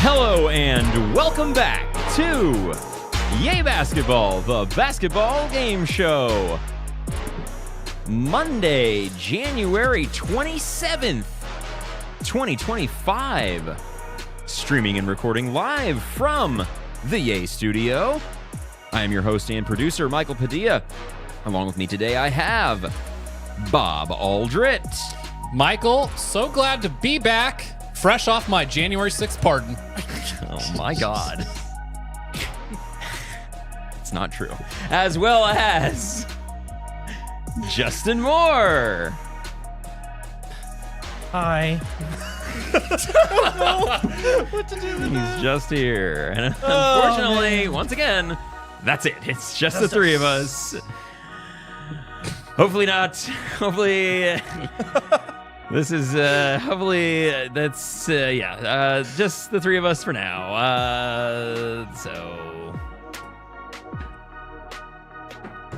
Hello and welcome back to Yay Basketball, the basketball game show. Monday, January 27th, 2025. Streaming and recording live from the Yay Studio. I am your host and producer, Michael Padilla. Along with me today, I have Bob Aldrett. Michael, so glad to be back, fresh off my January 6th pardon. Oh my God. It's not true. As well as Justin Moore. Hi. I don't know what to do with He's just here. And unfortunately, once again, that's it. It's just the three of us. Hopefully not. Hopefully... This is, hopefully, that's, just the three of us for now. So,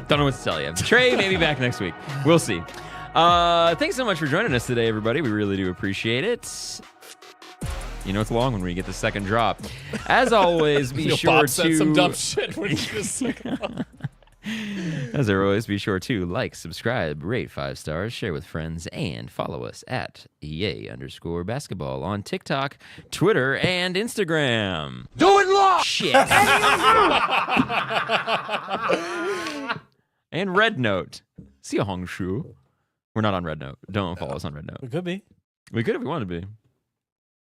don't know what to tell you. Trey may be back next week. We'll see. Thanks so much for joining us today, everybody. We really do appreciate it. You know it's long when we get the second drop. As always, be sure Bob to... said some dumb shit when he just second. As always, be sure to like, subscribe, rate 5 stars, share with friends, and follow us at @EA_basketball on TikTok, Twitter, and Instagram. Do it live! Shit. And Red Note. See a Hongshu. We're not on Red Note. Don't follow us on Red Note. We could be. We could if we wanted to be.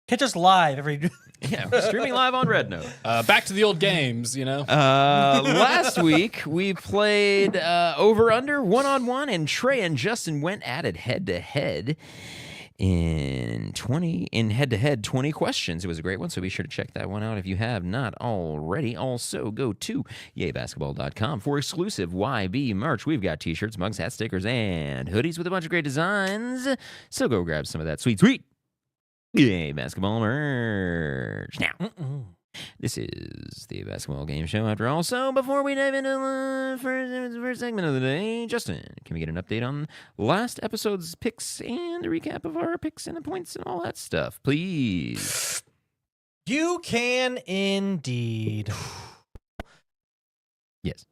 Catch us live every... Yeah, we're streaming live on Red Note. Back to the old games, you know? Last week, we played over-under one-on-one, and Trey and Justin went at it head-to-head in head-to-head 20 questions. It was a great one, so be sure to check that one out if you have not already. Also, go to yaybasketball.com for exclusive YB merch. We've got t-shirts, mugs, hats, stickers, and hoodies with a bunch of great designs. So go grab some of that sweet Yay Basketball merch. Now, this is the basketball game show after all. So before we dive into the first segment of the day, Justin, can we get an update on last episode's picks and a recap of our picks and the points and all that stuff, please? You can indeed. Yes.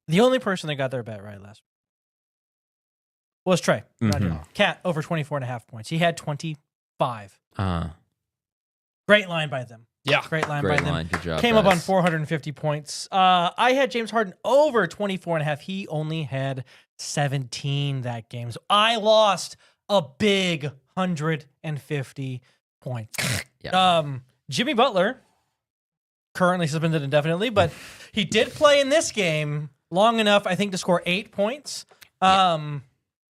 The only person that got their bet right last week was Trey. Cat over 24.5 points. He had 25. Great line by them. Yeah. Great line Great by them. line. Good job, Came up on guys. 450 points. I had James Harden over 24.5. He only had 17 that game. So I lost a big 150 points. Yeah. Jimmy Butler, currently suspended indefinitely, but he did play in this game long enough, I think, to score 8 points.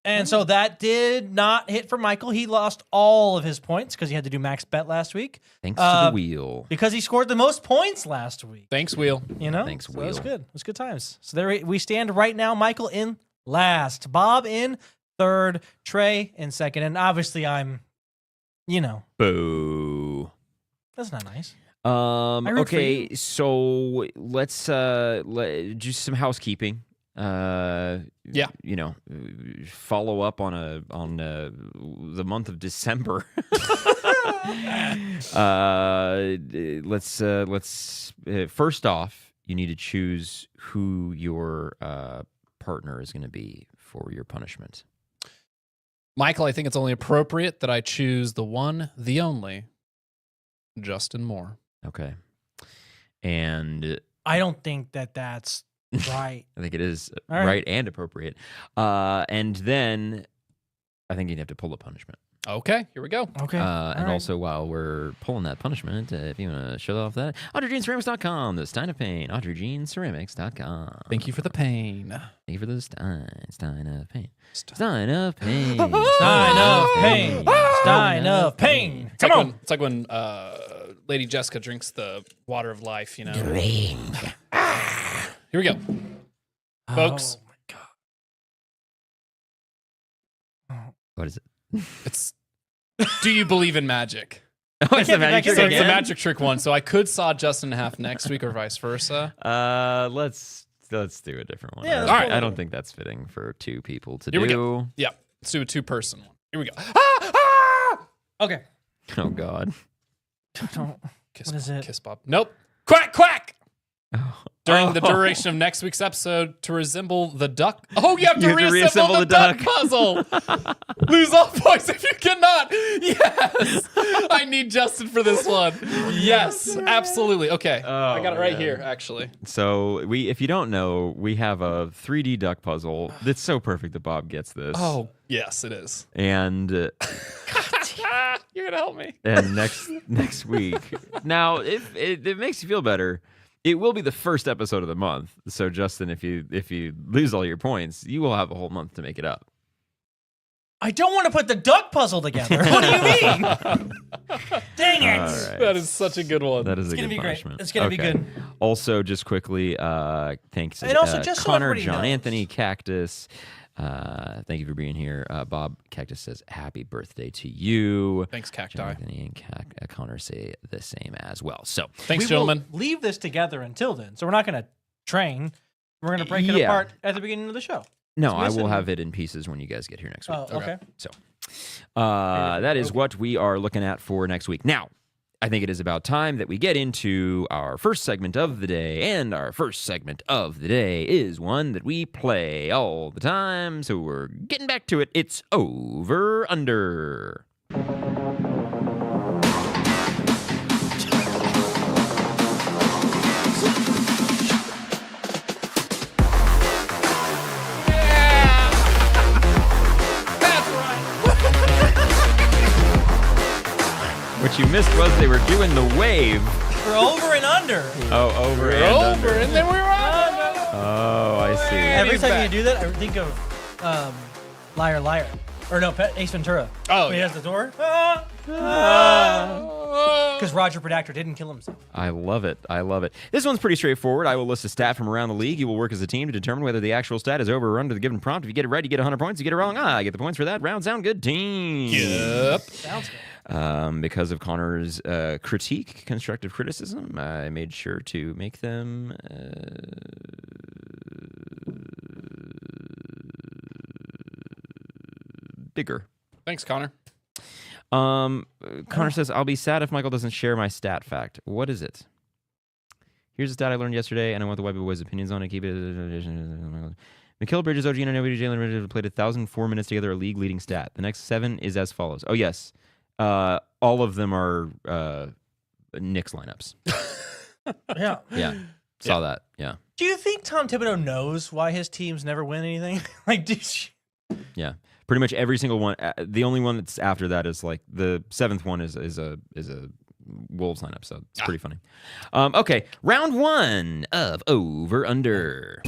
And so that did not hit for Michael. He lost all of his points because he had to do max bet last week. Thanks to the wheel. Because he scored the most points last week. Thanks, Wheel. You know? Thanks, So Wheel. it was good. It was good times. So there we stand right now. Michael in last. Bob in third. Trey in second. And obviously I'm, Boo. that's not nice. Okay, so let's do some housekeeping. Follow up on the month of December. Let's first off, you need to choose who your partner is going to be for your punishment. Michael, I think it's only appropriate that I choose the one, the only, Justin Moore. Okay. And I don't think that's right. I think it is All right. right and appropriate. And then I think you'd have to pull a punishment. Okay, here we go. Okay. And also, while we're pulling that punishment, if you want to show off that, AudreyJeanCeramics.com, the Stein of Pain, AudreyJeanCeramics.com. Thank you for the pain. Thank you for the Stein of Pain. Stein of Pain. Stein of Pain. Stein of Pain. Come on. It's like when Lady Jessica drinks the water of life, you know. Drink. Here we go. Folks. Oh, my God. What is it? It's do you believe in magic? Oh, it's the magic So trick it's the again? magic trick one. So I could saw Justin in half next week or vice versa. Let's do a different one. Yeah, I, let's go. I don't think that's fitting for two people to Here we do. Yeah. Let's do a 2-person one. Here we go. Okay. Oh God. Don't. Kiss What is Bob, it? Kiss Bob. Nope. Quack, quack! Oh. During the duration of next week's episode to resemble the duck. Oh, you have to You have to reassemble the duck duck. puzzle. Lose all points if you cannot. Yes. I need Justin for this one. Yes, absolutely. Okay. I got it right here, actually. So if you don't know, we have a 3D duck puzzle that's so perfect that Bob gets this. Oh, yes, it is. And You're going to help me. and next week. Now, if it makes you feel better, it will be the first episode of the month. So Justin, if you lose all your points, you will have a whole month to make it up. I don't want to put the duck puzzle together. What do you mean? Dang it. All right. That is such a good one. That is It's a gonna good be great. punishment. It's gonna be good. Also, just quickly, thanks And also, just so Connor, everybody John knows. Anthony, Cactus. Thank you for being here. Bob Cactus says happy birthday to you. Thanks, John Cacti. Anthony and Connor say the same as well. So Thanks, We gentlemen. will leave this together until then. So we're not going to train. We're going to break it Yeah. apart at the beginning of the show. no, It's I will missing- have it in pieces when you guys get here next week. Oh, okay. So that is what we are looking at for next week. Now, I think it is about time that we get into our first segment of the day. And our first segment of the day is one that we play all the time. So we're getting back to it. It's Over Under. What you missed was they were doing the wave. We're over and under. Oh, over We're and over, under. and then we're on. Oh, I see. Every he's time back. you do that, I think of Liar Liar. Or no, Ace Ventura. Oh, When he yeah. has the door. Because Roger Predactor didn't kill himself. I love it. I love it. This one's pretty straightforward. I will list a stat from around the league. You will work as a team to determine whether the actual stat is over or under the given prompt. If you get it right, you get 100 points. If you get it wrong, I get the points for that. Round sound good, team. Yep. Sounds good. Because of Connor's critique, constructive criticism, I made sure to make them bigger. Thanks, Connor. Connor says, I'll be sad if Michael doesn't share my stat fact. What is it? Here's a stat I learned yesterday, and I want the Webby Boys' opinions on it. Keep it. Mikhail Bridges, OG, and Nobody, Jalen Bridges played 1,004 minutes together, a league-leading stat. The next 7 is as follows. Oh, yes. All of them are Knicks lineups. Yeah. Yeah. Saw that. Yeah. Do you think Tom Thibodeau knows why his teams never win anything? Like, Yeah. Pretty much every single one. The only one that's after that is like the 7th one is a Wolves lineup. So it's pretty funny. Okay. Round 1 of Over Under.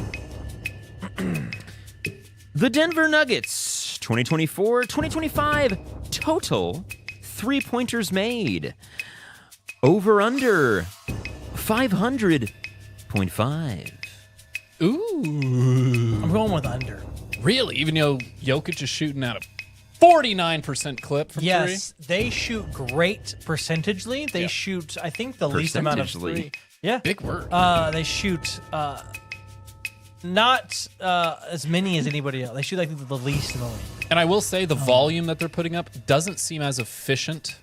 The Denver Nuggets 2024-2025 total 3-pointers made. Over under 500.5. Ooh. I'm going with under. Really? Even though Jokic is shooting at a 49% clip from Yes, they shoot great percentagely. They Yeah. shoot, I think, the least amount of Percentagely. three. Yeah. three? Big word. They shoot not as many as anybody else. They shoot like the least in the league. And I will say the volume that they're putting up doesn't seem as efficient,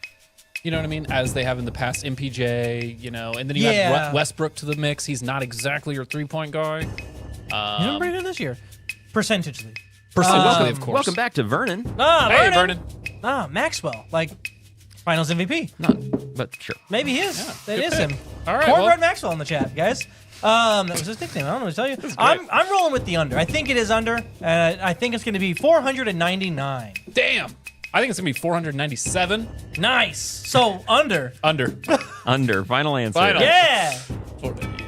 you know what I mean, as they have in the past. MPJ, you know, and then you Yeah. have Westbrook to the mix. He's not exactly your three-point guy. He's been pretty good this year, percentagely. Percentagely, of course. Welcome back to Vernon. Hey, Vernon. Maxwell, like Finals MVP. Not, but sure. Maybe he is. That good is pick. him. All right, Cornbread well- Maxwell in the chat, guys. That was his nickname. I don't know what to tell you. I'm rolling with the under. I think it is under. I think it's going to be 499. Damn. I think it's going to be 497. Nice. So under. Under. Under. Final answer. Final. Yeah. 498.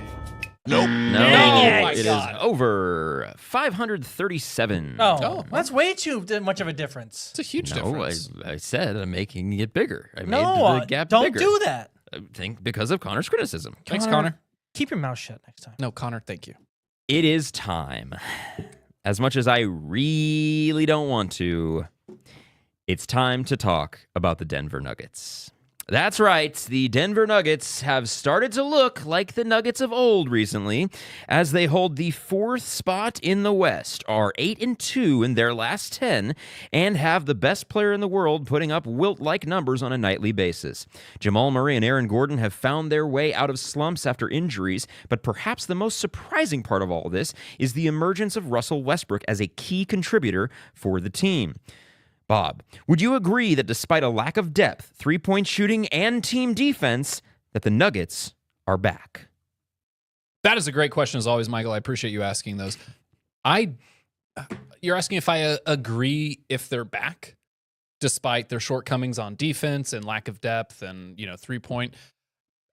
No. Dang it. It is Oh my God. over 537. Oh, that's way too much of a difference. It's a huge No, difference. I said I'm making it bigger. I No, made the gap don't bigger. do that. I think because of Connor's criticism. Thanks, Connor. Keep your mouth shut next time. No, Connor, thank you. It is time. As much as I really don't want to, it's time to talk about the Denver Nuggets. That's right. The Denver Nuggets have started to look like the Nuggets of old recently, as they hold the 4th spot in the West, are 8-2 in their last 10, and have the best player in the world putting up Wilt-like numbers on a nightly basis. Jamal Murray and Aaron Gordon have found their way out of slumps after injuries, but perhaps the most surprising part of all this is the emergence of Russell Westbrook as a key contributor for the team. Bob, would you agree that despite a lack of depth, three-point shooting, and team defense, that the Nuggets are back? That is a great question, as always, Michael. I appreciate you asking those. You're asking if I agree if they're back, despite their shortcomings on defense and lack of depth and, three-point.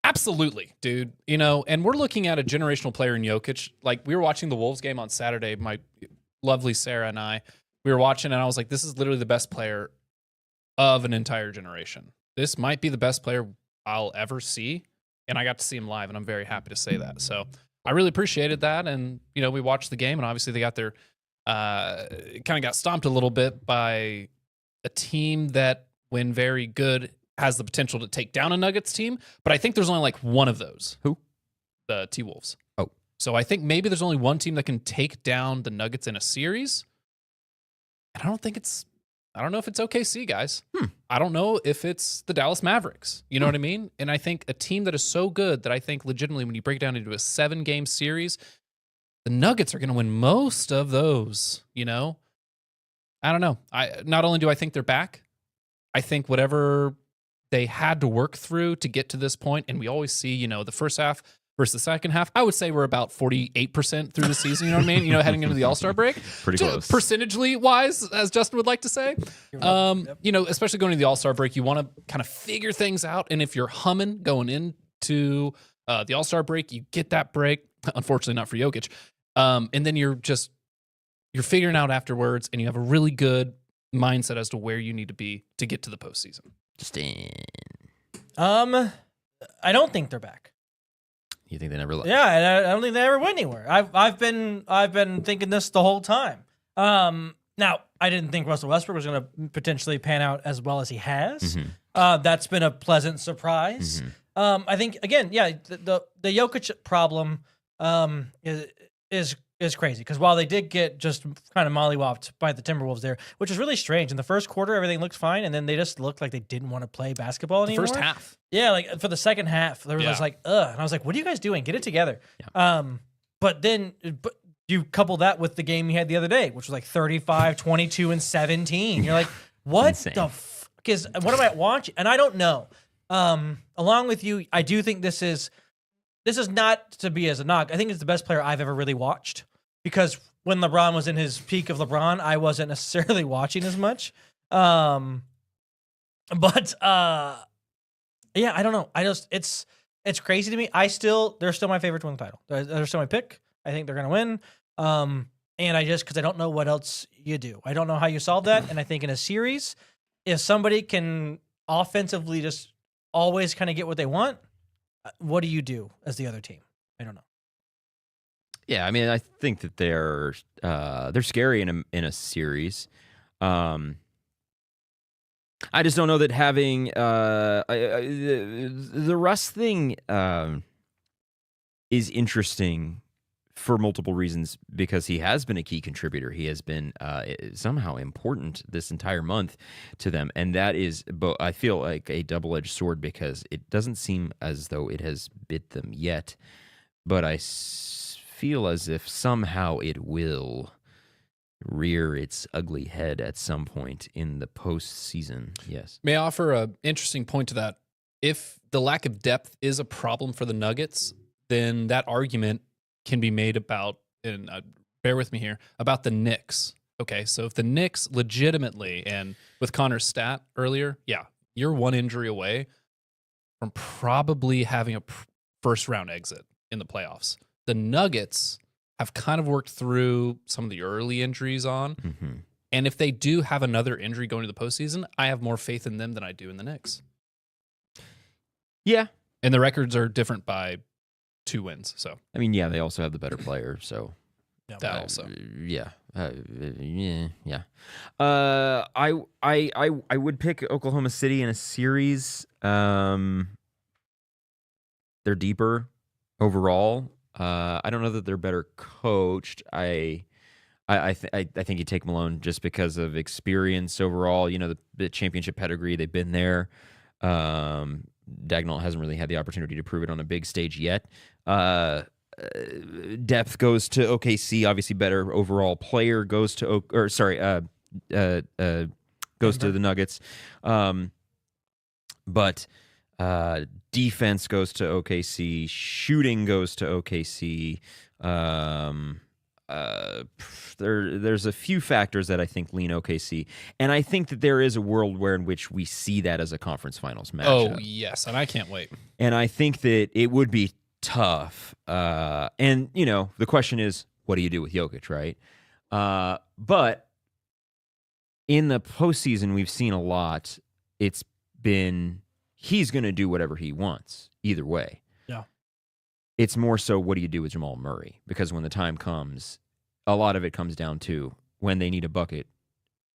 Absolutely, dude. And we're looking at a generational player in Jokic. Like, we were watching the Wolves game on Saturday, my lovely Sarah and I. We were watching, and I was like, this is literally the best player of an entire generation. This might be the best player I'll ever see, and I got to see him live, and I'm very happy to say that. So I really appreciated that, and, we watched the game, and obviously they got their kind of got stomped a little bit by a team that, when very good, has the potential to take down a Nuggets team, but I think there's only like one of those. Who? The T-Wolves. Oh. So I think maybe there's only one team that can take down the Nuggets in a series. I don't know if it's OKC, guys. I don't know if it's the Dallas Mavericks. You know what I mean? And I think a team that is so good that I think legitimately when you break it down into a 7-game series, the Nuggets are going to win most of those, I don't know. Not only do I think they're back, I think whatever they had to work through to get to this point, and we always see, the first half versus the second half, I would say we're about 48% through the season, you know what I mean? Heading into the All-Star break. Pretty close. Percentagely wise, as Justin would like to say. Especially going to the All-Star break, you want to kind of figure things out, and if you're humming going into the All-Star break, you get that break. Unfortunately, not for Jokic. And then you're figuring out afterwards, and you have a really good mindset as to where you need to be to get to the postseason. I don't think they're back. You think they never? Yeah, I don't think they ever went anywhere. I've been thinking this the whole time. Now I didn't think Russell Westbrook was going to potentially pan out as well as he has. That's been a pleasant surprise. I think again, the Jokic problem is crazy because while they did get just kind of mollywopped by the Timberwolves there, which is really strange. In the first quarter, everything looked fine, and then they just looked like they didn't want to play basketball anymore. First half. Yeah, like for the second half, there was just like, ugh. And I was like, what are you guys doing? Get it together. Yeah. But you couple that with the game you had the other day, which was like 35, 22, and 17. You're like, what the fuck is, what am I watching? And I don't know. Along with you, I do think this is not to be as a knock. I think it's the best player I've ever really watched because when LeBron was in his peak of LeBron, I wasn't necessarily watching as much. Yeah, I don't know. It's crazy to me. They're still my favorite to win the title. They're still my pick. I think they're going to win. And because I don't know what else you do. I don't know how you solve that. And I think in a series, if somebody can offensively just always kind of get what they want, what do you do as the other team? I don't know. Yeah, I mean, I think that they're scary in a series. I just don't know that having the Russ thing is interesting for multiple reasons because he has been a key contributor. He has been somehow important this entire month to them, and that is, I feel like a double-edged sword because it doesn't seem as though it has bit them yet, but I feel as if somehow it will rear its ugly head at some point in the postseason. Yes. May I offer an interesting point to that? If the lack of depth is a problem for the Nuggets, then that argument can be made about, and bear with me here, about the Knicks. Okay, so if the Knicks legitimately, and with Connor's stat earlier, you're one injury away from probably having a first-round exit in the playoffs. The Nuggets have kind of worked through some of the early injuries on. Mm-hmm. And if they do have another injury going to the postseason, I have more faith in them than I do in the Knicks. Yeah. And the records are different by 2 wins. So I mean, they also have the better player. So that also. Yeah. Yeah. I would pick Oklahoma City in a series. They're deeper overall. I don't know that they're better coached. I think you take Malone just because of experience overall. You know, the championship pedigree. They've been there. Dagnall hasn't really had the opportunity to prove it on a big stage yet. Depth goes to OKC. Obviously, better overall player goes to goes to the Nuggets. But defense goes to OKC. Shooting goes to OKC. There's a few factors that I think lean OKC, and I think that there is a world in which we see that as a conference finals matchup. Oh yes, and I can't wait. And I think that it would be tough. And you know, the question is, what do you do with Jokic, right? But in the postseason, we've seen a lot. It's been he's going to do whatever he wants either way. Yeah. It's more so, what do you do with Jamal Murray? Because when the time comes, a lot of it comes down to when they need a bucket,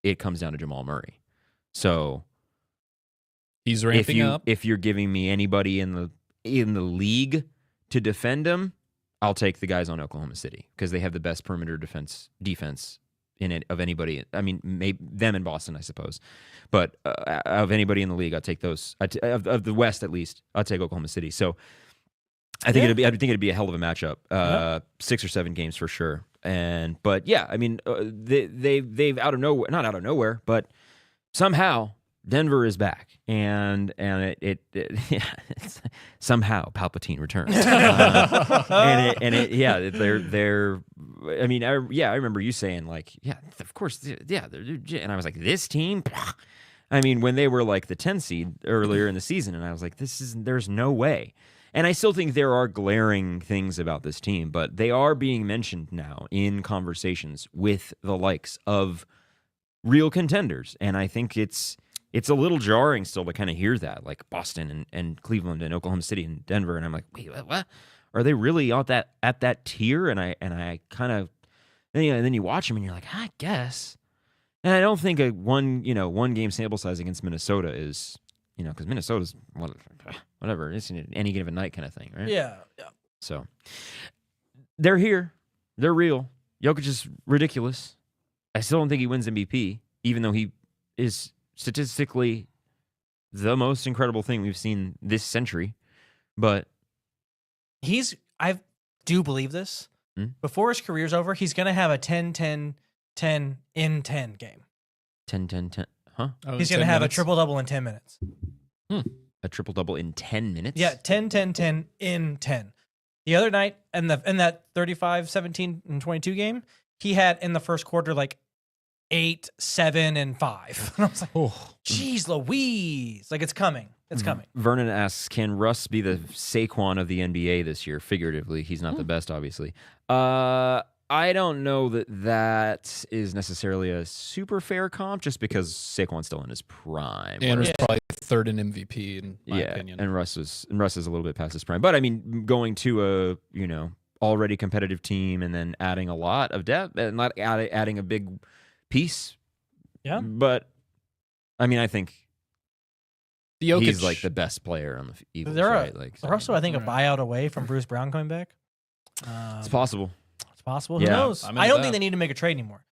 it comes down to Jamal Murray. So he's ramping up. If you're giving me anybody in the league to defend him, I'll take the guys on Oklahoma City because they have the best perimeter defense in it of anybody. I mean, maybe them in Boston, I suppose, but of anybody in the league, I'll take those. Of the West, at least, I'll take Oklahoma City. So I think it'd be a hell of a matchup. 6 or 7 games for sure. But yeah, I mean, they've not out of nowhere, but somehow Denver is back, and it's somehow Palpatine returns. They're. I mean, I remember you saying like, yeah, of course, yeah, and I was like, this team. I mean, when they were like the 10 seed earlier in the season, and I was like, there's no way. And I still think there are glaring things about this team, but they are being mentioned now in conversations with the likes of real contenders, and I think it's a little jarring still to kind of hear that, like Boston and Cleveland and Oklahoma City and Denver, and I'm like, wait, what? Are they really at that tier? And I kind of, and then you watch them and you're like, I guess. And I don't think a one game sample size against Minnesota is, because Minnesota's whatever, it's an any given night kind of thing, right? Yeah. So they're here, they're real. Jokic is ridiculous. I still don't think he wins MVP, even though he is statistically the most incredible thing we've seen this century. But I do believe this. Before his career's over, he's going to have a 10-10-10 in 10 game. 10-10-10, huh? Oh, he's going to have a triple-double in 10 minutes. A triple-double in 10 minutes? Yeah, 10-10-10 in 10. The other night, in that 35, 17, and 22 game, he had in the first quarter like 8, 7, and 5. And I was like, oh, geez Louise. Like, it's coming. It's coming. Vernon asks, can Russ be the Saquon of the NBA this year? Figuratively, he's not the best, obviously. I don't know that is necessarily a super fair comp, just because Saquon's still in his prime. And was probably third in MVP, in my opinion. And Russ is a little bit past his prime. But I mean, going to a already competitive team and then adding a lot of depth and not adding a big piece. Yeah. But I mean, I think Jokic, he's like the best player on the Eagles. They're also, I think, a buyout away from Bruce Brown coming back. It's possible. It's possible. Yeah. Who knows? I'm I into don't that. think they need to make a trade anymore.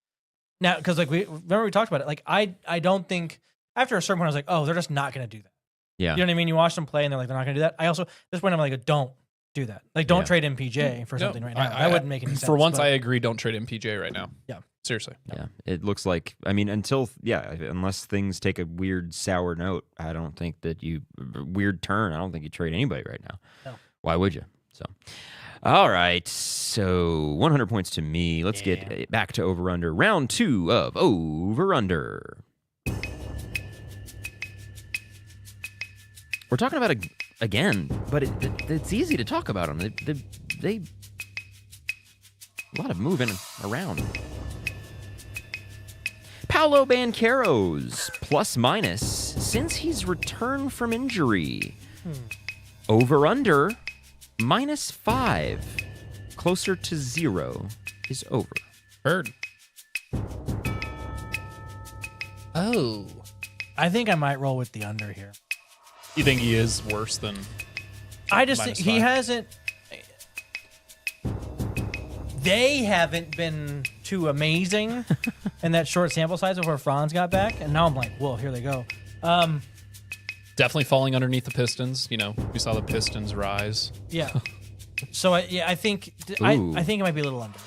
Now, because we talked about it. Like I don't think after a certain point I was like, oh, they're just not going to do that. Yeah. You know what I mean? You watch them play and they're like, they're not going to do that. I also at this point I'm like, don't do that. Like, don't trade MPJ for something right now. That wouldn't make any sense. For once, I agree. Don't trade MPJ right now. Yeah. Seriously. Yeah, it looks like, I mean, unless things take a weird sour note, I don't think that I don't think you trade anybody right now. No. Why would you? So, all right, so 100 points to me. Let's get back to over-under. Round 2 of over-under. We're talking about again, but it's easy to talk about them. They a lot of moving around. Paolo Banchero's plus minus since he's returned from injury. Over under -5. Closer to 0 is over. Heard. Oh. I think I might roll with the under here. You think he is worse than I just think he -5? hasn't. They haven't been too amazing in that short sample size before Franz got back, and now I'm like, whoa, here they go. Definitely falling underneath the Pistons. You know, we saw the Pistons rise. Yeah. So I think Ooh. I think it might be a little under.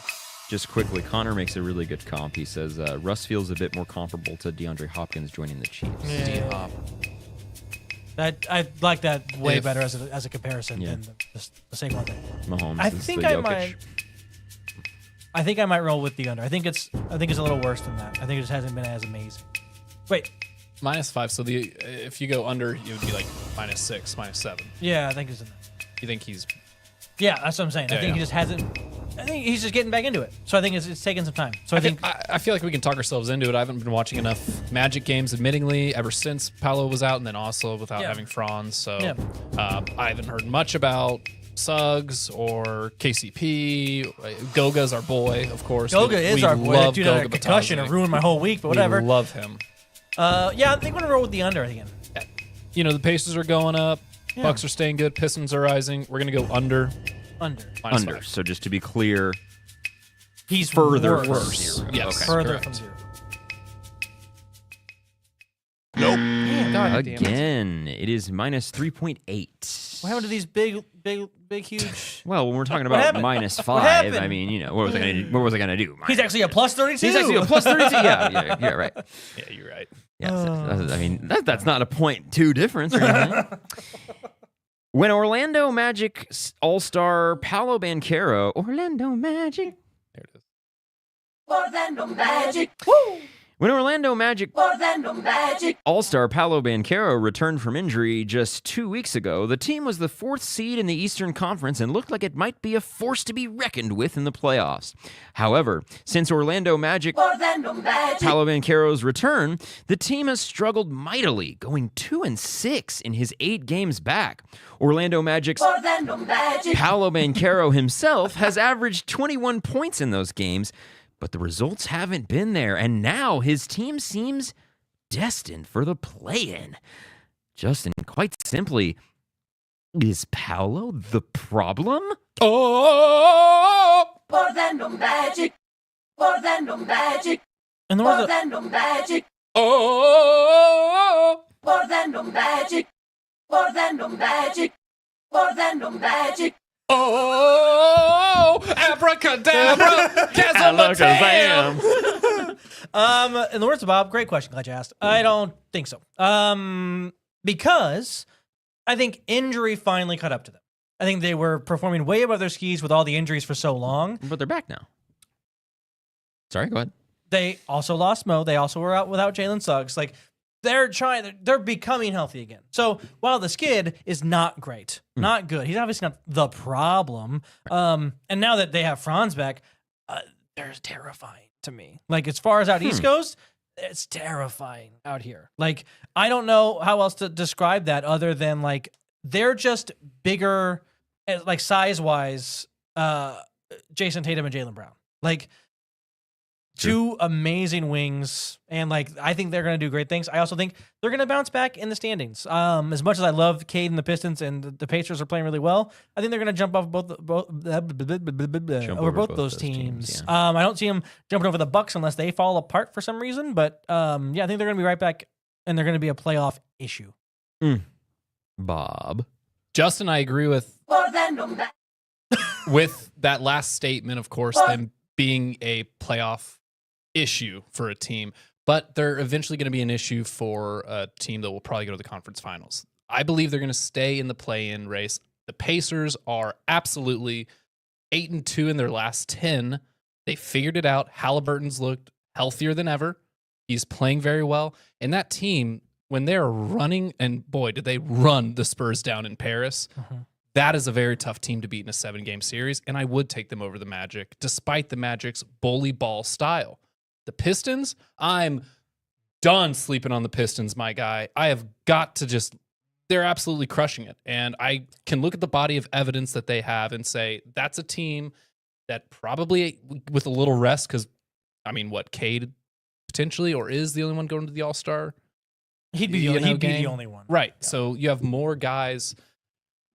Just quickly, Connor makes a really good comp. He says Russ feels a bit more comparable to DeAndre Hopkins joining the Chiefs. D-Hop. I like that way If- better as a comparison Yeah. than the Saquon thing. Mahomes I is think the I Jokic. might. I think I might roll with the under. I think it's a little worse than that. I think it just hasn't been as amazing. Wait, -5. So if you go under, it would be like -6, -7. yeah, I think it's in that. You think he's Yeah, that's what I'm saying. I Yeah, think yeah. he just hasn't. I think he's just getting back into it. So I think it's taking some time. So I think I feel like we can talk ourselves into it. I haven't been watching enough Magic games, admittingly, ever since Paolo was out, and then also without Yeah. having Franz. So Yeah. I haven't heard much about Suggs or KCP. Goga's our boy, of course. Goga We is our boy. That love dude had a Goga concussion Batadze. and ruined my whole week, but whatever. We love him. Yeah, I think I'm gonna roll with the under again. You know, the Pacers are going up. Yeah. Bucks are staying good. Pistons are rising. We're going to go under. Under. Under. -5. So just to be clear, He's further worse. from Worse. zero. Yes. Okay. Further Correct. from zero. God damn it. Again, it is -3.8. What happened to these big, huge? Well, when we're talking What about happened? -5, What happened? I mean, what was I gonna do? What was I gonna do? He's actually a plus 32. He's actually a plus 32. Yeah, right. Yeah, you're right. Yeah, I mean, that's not a 0.2 difference or anything. When Orlando Magic All-Star Paolo Banchero, Orlando Magic. There it is. Orlando Magic. When Orlando Magic Orlando Magic. All-Star Paolo Banchero returned from injury just 2 weeks ago, the team was the 4th seed in the Eastern Conference and looked like it might be a force to be reckoned with in the playoffs. However, since Orlando Magic Orlando Magic. Paolo Banchero's return, the team has struggled mightily, going 2-6 in his 8 games back. Orlando Magic's Orlando Magic. Paolo Banchero himself has averaged 21 points in those games, but the results haven't been there, and now his team seems destined for the play-in. Justin, quite simply, is Paolo the problem? Oh! Orlando Magic. Orlando Magic. And there was a, Orlando Magic. Oh! Orlando Magic. Orlando Magic. Orlando Magic. Oh! Abracadabra! Kazam! in the words of Bob, great question. Glad you asked. I don't think so. Because I think injury finally caught up to them. I think they were performing way above their skis with all the injuries for so long. But they're back now. Sorry, go ahead. They also lost Mo. They also were out without Jalen Suggs. Like they're becoming healthy again. So while the skid is not great, not good, he's obviously not the problem. And now that they have Franz back, they're terrifying to me. Like as far as out east goes, it's terrifying out here. Like I don't know how else to describe that other than like they're just bigger, like size wise. Jason Tatum and Jalen Brown, like. Two amazing wings, and like I think they're going to do great things. I also think they're going to bounce back in the standings. As much as I love Cade and the Pistons, and the Pacers are playing really well, I think they're going to jump off both over both those teams. Yeah. I don't see them jumping over the Bucks unless they fall apart for some reason. But yeah, I think they're going to be right back, and they're going to be a playoff issue. Bob. Justin, I agree with Orlando Magic. that last statement, of course, them being a playoff issue for a team, but they're eventually going to be an issue for a team that will probably go to the conference finals. I believe they're going to stay in the play-in race. The Pacers are absolutely 8-2 in their last 10. They figured it out. Halliburton's looked healthier than ever. He's playing very well. And that team, when they're running, and boy, did they run the Spurs down in Paris. That is a very tough team to beat in a 7-game series, and I would take them over the Magic, despite the Magic's bully ball style. The Pistons, I'm done sleeping on the Pistons, my guy. I have got to they're absolutely crushing it. And I can look at the body of evidence that they have and say, that's a team that probably, with a little rest, because, I mean, Cade potentially, or is the only one going to the All-Star. He'd be the only one. Right. Yeah. So you have more guys.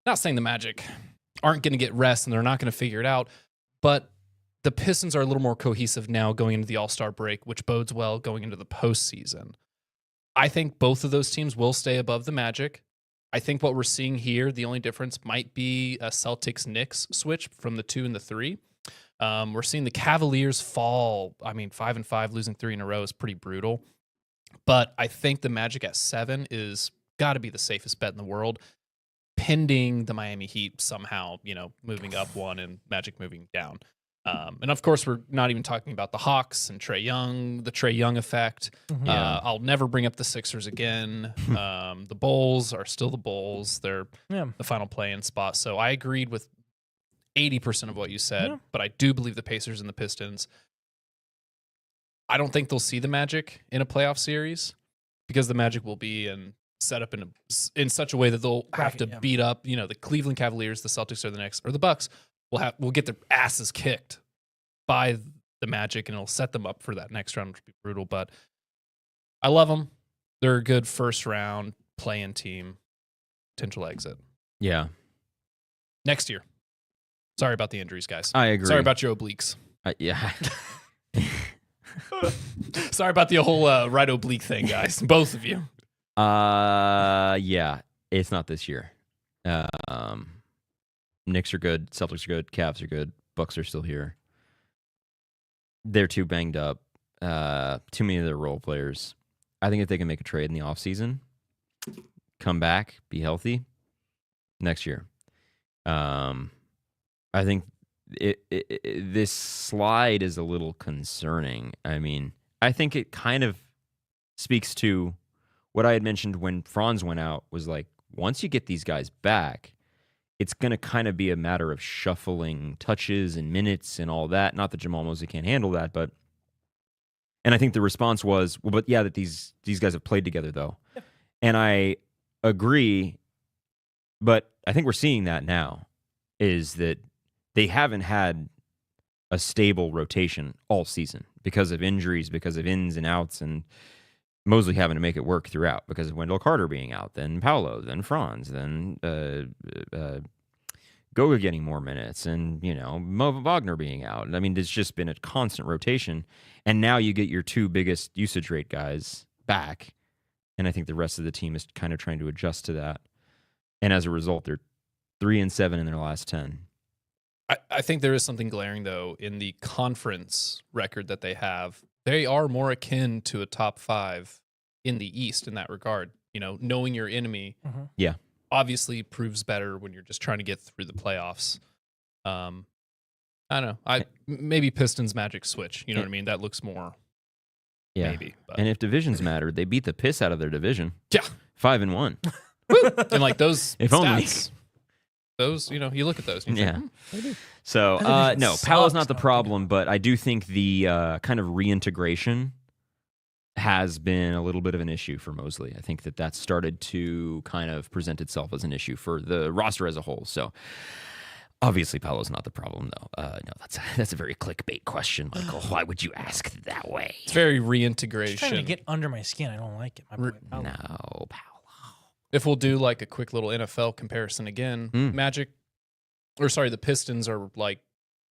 Not saying the Magic aren't going to get rest and they're not going to figure it out, but the Pistons are a little more cohesive now going into the All-Star break, which bodes well going into the postseason. I think both of those teams will stay above the Magic. I think what we're seeing here, the only difference might be a Celtics-Knicks switch from the 2 and the 3. We're seeing the Cavaliers fall. I mean, 5-5, losing 3 in a row is pretty brutal. But I think the Magic at 7 is got to be the safest bet in the world, pending the Miami Heat somehow, moving up 1 and Magic moving down. And of course, we're not even talking about the Hawks and Trae Young, the Trae Young effect. Yeah. I'll never bring up the Sixers again. The Bulls are still the Bulls. They're the final play-in spot. So I agreed with 80% of what you said, but I do believe the Pacers and the Pistons. I don't think they'll see the Magic in a playoff series because the Magic will be set up in such a way that they'll have to beat up, the Cleveland Cavaliers, the Celtics, or the Knicks, or the Bucks. Will get their asses kicked by the Magic, and it'll set them up for that next round, which will be brutal. But I love them. They're a good first round play-in team, potential exit. Yeah. Next year. Sorry about the injuries, guys. I agree. Sorry about your obliques. Yeah. Sorry about the whole right oblique thing, guys. Both of you. Yeah. It's not this year. Knicks are good. Celtics are good. Cavs are good. Bucks are still here. They're too banged up. Too many of their role players. I think if they can make a trade in the offseason, come back, be healthy, next year. I think this slide is a little concerning. I mean, I think it kind of speaks to what I had mentioned when Franz went out, was like, once you get these guys back, it's going to kind of be a matter of shuffling touches and minutes and all that. Not that Jamal Mosley can't handle that, but... And I think the response was, well, but yeah, that these guys have played together, though. Yep. And I agree, but I think we're seeing that now, is that they haven't had a stable rotation all season because of injuries, because of ins and outs, and Mosley having to make it work throughout because of Wendell Carter being out, then Paolo, then Franz, then Goga getting more minutes, and Mo Wagner being out. I mean, it's just been a constant rotation, and now you get your 2 biggest usage rate guys back, and I think the rest of the team is kind of trying to adjust to that, and as a result, they're 3-7 in their last 10. I think there is something glaring, though, in the conference record that they have. They are more akin to a top 5 in the East in that regard. Knowing your enemy, obviously proves better when you're just trying to get through the playoffs. I don't know. Maybe Pistons Magic switch. You know what I mean? That looks more. Yeah. Maybe. But. And if divisions mattered, they beat the piss out of their division. Yeah. 5-1. And like those if stats, only. Those, you look at those. And you think, So, no, Paolo's not the problem, but I do think the kind of reintegration has been a little bit of an issue for Mosley. I think that started to kind of present itself as an issue for the roster as a whole. So, obviously, Paolo's not the problem, though. No, that's a very clickbait question, Michael. Why would you ask that way? It's very reintegration. Just trying to get under my skin. I don't like it. No, Paolo. If we'll do like a quick little NFL comparison again, the Pistons are like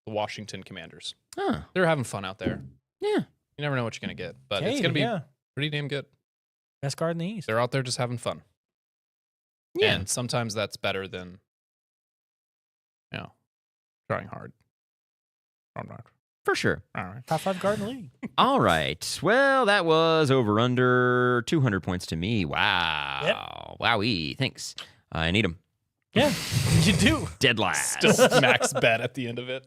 the Washington Commanders. Huh. They're having fun out there. Yeah. You never know what you're going to get, but it's going to be pretty damn good. Best guard in the East. They're out there just having fun. Yeah. And sometimes that's better than, trying hard. I'm not. For sure. All right. Top 5 guard in the league. All right. Well, that was over under 200 points to me. Wow. Yep. Wowee. Thanks. I need them. Yeah, you do. Dead last. Still max bet at the end of it.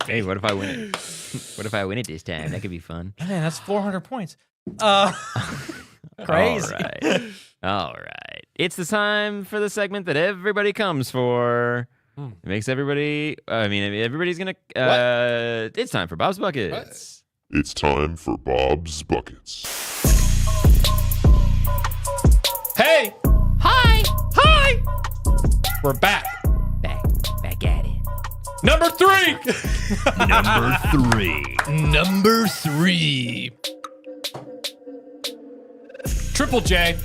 Hey, what if I win it? What if I win it this time? That could be fun. Man, that's 400 points. Crazy. All right. It's the time for the segment that everybody comes for. It makes everybody's going to... it's time for Bob's Buckets. What? It's time for Bob's Buckets. Hey! Hi! We're back. Back at it. Number 3. Number 3. Number 3. Triple J.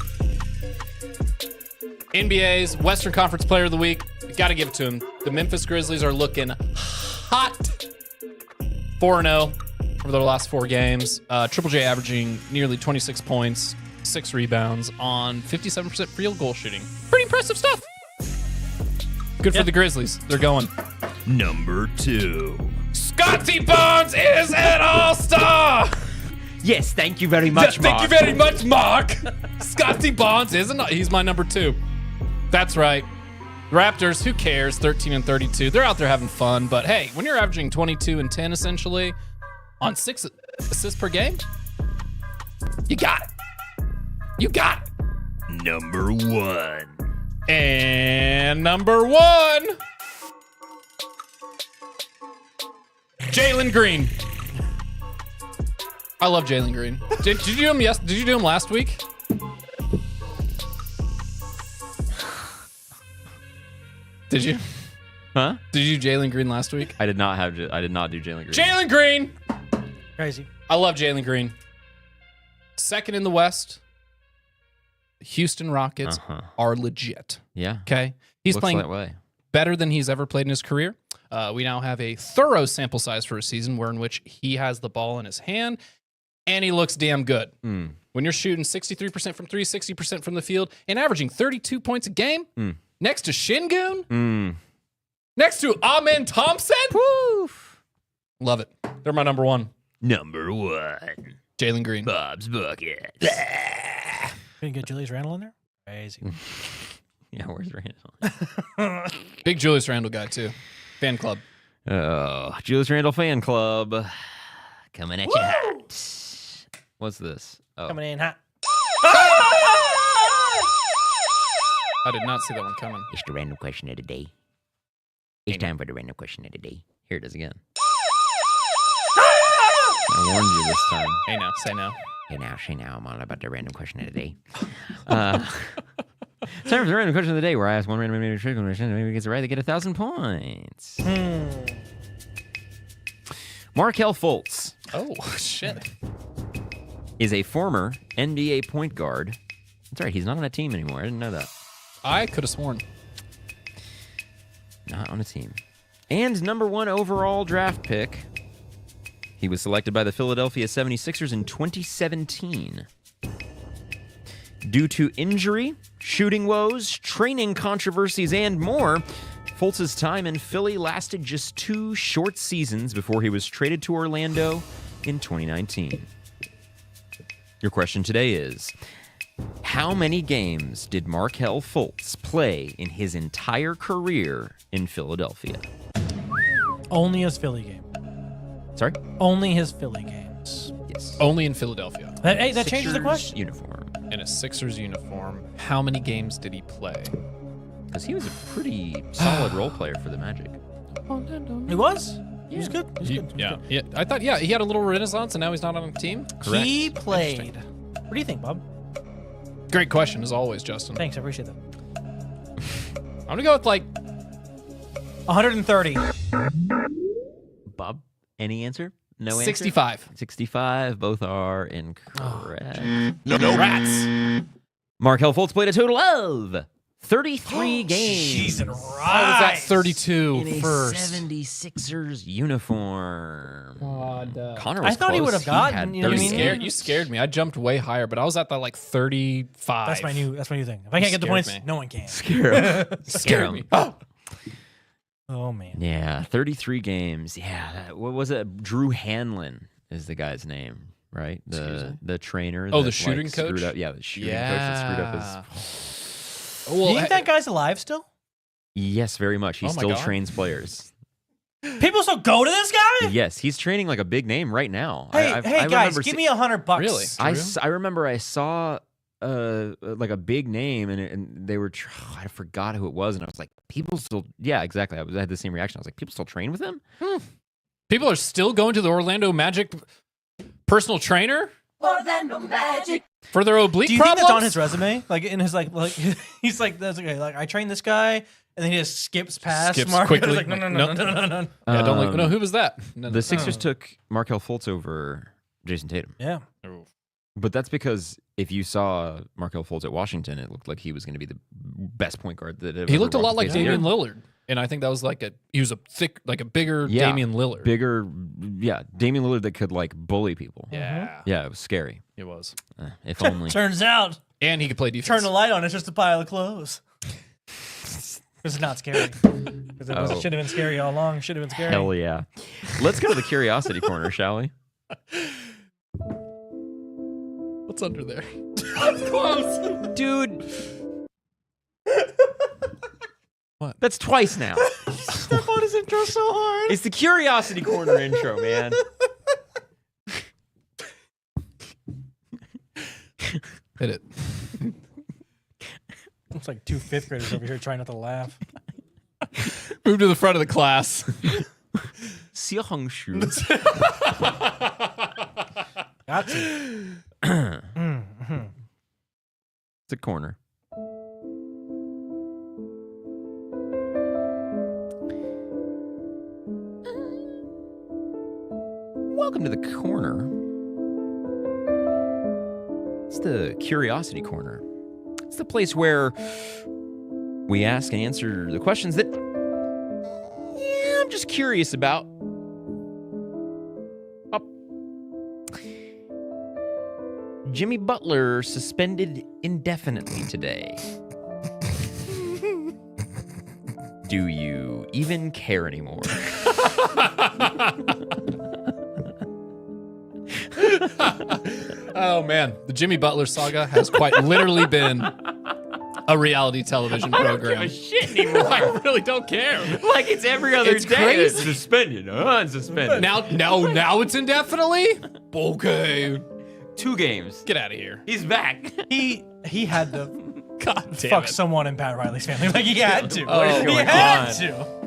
NBA's Western Conference Player of the Week. Got to give it to him. The Memphis Grizzlies are looking hot. 4-0 over their last 4 games. Triple J averaging nearly 26 points, 6 rebounds on 57% field goal shooting. Pretty impressive stuff. Good for the Grizzlies. They're going. Number 2. Scotty Barnes is an all-star. Yes, thank you very much, Mark. Thank you very much, Mark. Scotty Barnes he's my number 2. That's right. Raptors, who cares? 13-32. They're out there having fun. But hey, when you're averaging 22 and 10 essentially on 6 assists per game, you got it. You got it. Number 1. And number 1, Jalen Green. I love Jalen Green. Did you do him? Yes. Did you do him last week? Did you? Huh? Did you do Jalen Green last week? I did not do Jalen Green. Jalen Green. Crazy. I love Jalen Green. Second in the West. The Houston Rockets are legit. Yeah. Okay. He's Looks playing that way. better than he's ever played in his career. We now have a thorough sample size for a season in which he has the ball in his hand and he looks damn good. When you're shooting 63% from 3, 60% from the field, and averaging 32 points a game next to Şengün, next to Amen Thompson. Woo! Love it. They're my number 1. Number 1. Jalen Green. Bob's Bucket. Can you get Julius Randle in there? Crazy. Yeah, where's Randall? Big Julius Randle guy, too. Fan club. Oh, Julius Randle fan club. Coming at you hot. What's this? Oh. Coming in hot. I did not see that one coming. It's the random question of the day. It's time for the random question of the day. Here it is again. I warned you this time. Hey now, say now. Say now, I'm all about the random question of the day. It's time for the random question of the day, where I ask one random maybe trick question, maybe gets it right, they get 1,000 points. Markelle Fultz. Oh, shit. Is a former NBA point guard. That's right, he's not on a team anymore. I didn't know that. I could have sworn. Not on a team. And number 1 overall draft pick. He was selected by the Philadelphia 76ers in 2017. Due to injury, shooting woes, training controversies, and more, Fultz's time in Philly lasted just 2 short seasons before he was traded to Orlando in 2019. Your question today is, how many games did Markelle Fultz play in his entire career in Philadelphia? Only his Philly game. Sorry? Only his Philly games. Yes. Only in Philadelphia. Hey, that changes the Sixers question. Uniform. In a Sixers uniform. How many games did he play? Because he was a pretty solid role player for the Magic. He was? He was good. He was good. Yeah. Yeah. I thought, he had a little renaissance and now he's not on a team. Correct. He played. What do you think, Bob? Great question, as always, Justin. Thanks, I appreciate that. I'm going to go with 130. Bob, any answer? No answer? 65. 65. Both are incorrect. No rats. Markelle Fultz played a total of 33 games. Jesus I was at 32 in a first. 76ers uniform. Connor I was thought he close. would have gotten, had you know what I 30 mean? You scared me. I jumped way higher, but I was at that 35. That's my new thing. If I can't get the Scared points, me. no one can. Scared me. Oh. Oh man. Yeah, 33 games. Yeah, what was it? Drew Hanlon is the guy's name, right? The trainer. Oh, that, the shooting screwed coach? Up, yeah, the shooting coach that screwed up his. Do you think that guy's alive still? Yes, very much. He Oh my still God. trains players. People still go to this guy? Yes, he's training like a big name right now. Hey, I guys, remember give me $100. Really? I remember I saw like a big name and they were I forgot who it was and I was like, people still, yeah, exactly. I had the same reaction. I was like, people still train with him? People are still going to the Orlando Magic personal trainer Orlando Magic. for their oblique Do you think problems? that's on his resume? Like in his like he's like, that's okay. Like I trained this guy and then he just skips past Skips Markel. quickly. Like, no. Yeah, don't like. No, who was that? No, The Sixers took Markelle Fultz over Jason Tatum. Yeah. But that's because if you saw Markelle Fultz at Washington, it looked like he was going to be the best point guard that He looked a lot like Damian Lillard, and I think that was he was a bigger Damian Lillard. Damian Lillard that could like bully people. Yeah, Yeah, it was scary. it was, If only. Turns out, and he could play defense. turn the light on. It's just a pile of clothes. It's not scary. Because it should have been scary all along. Should have been scary. Hell yeah. Let's go to the curiosity corner, shall we? What's under there? Close. Dude. What? That's twice now. Step on his intro so hard. It's the curiosity corner intro, man. Hit it. It's like 2 5th graders over here trying not to laugh. Move to the front of the class. Xiaongshu. Got to. It's a corner. Welcome to the corner. It's the curiosity corner. It's the place where we ask and answer the questions that I'm just curious about. Jimmy Butler suspended indefinitely today. Do you even care anymore? Oh man, the Jimmy Butler saga has quite literally been a reality television program. I don't give a shit anymore. I really don't care. Like it's every other It's day. crazy. It's suspended, unsuspended. Now it's indefinitely. Okay, 2 games. get out of here. He's back. He had to God damn fuck it. someone in Pat Riley's family. Like he had to. What is he going had on? to.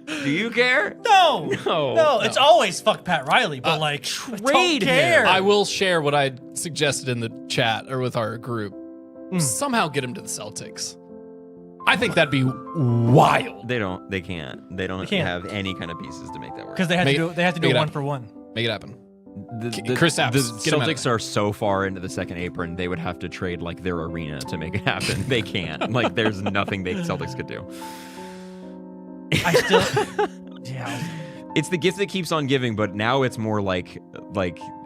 Do you care? No. No. It's always fuck Pat Riley, but like trade don't care. him. I will share what I suggested in the chat or with our group. Somehow get him to the Celtics. I think that'd be wild. They don't. They can't. They don't can't. have any kind of pieces to make that work. Because they have Make- to do. They have to do make it one up. for one. Make it happen. The Kristaps, the get him out of Celtics there. are so far into the second apron, they would have to trade like their arena to make it happen. They can't. Like, there's nothing the Celtics could do. I still. Yeah. It's the gift that keeps on giving, but now it's more like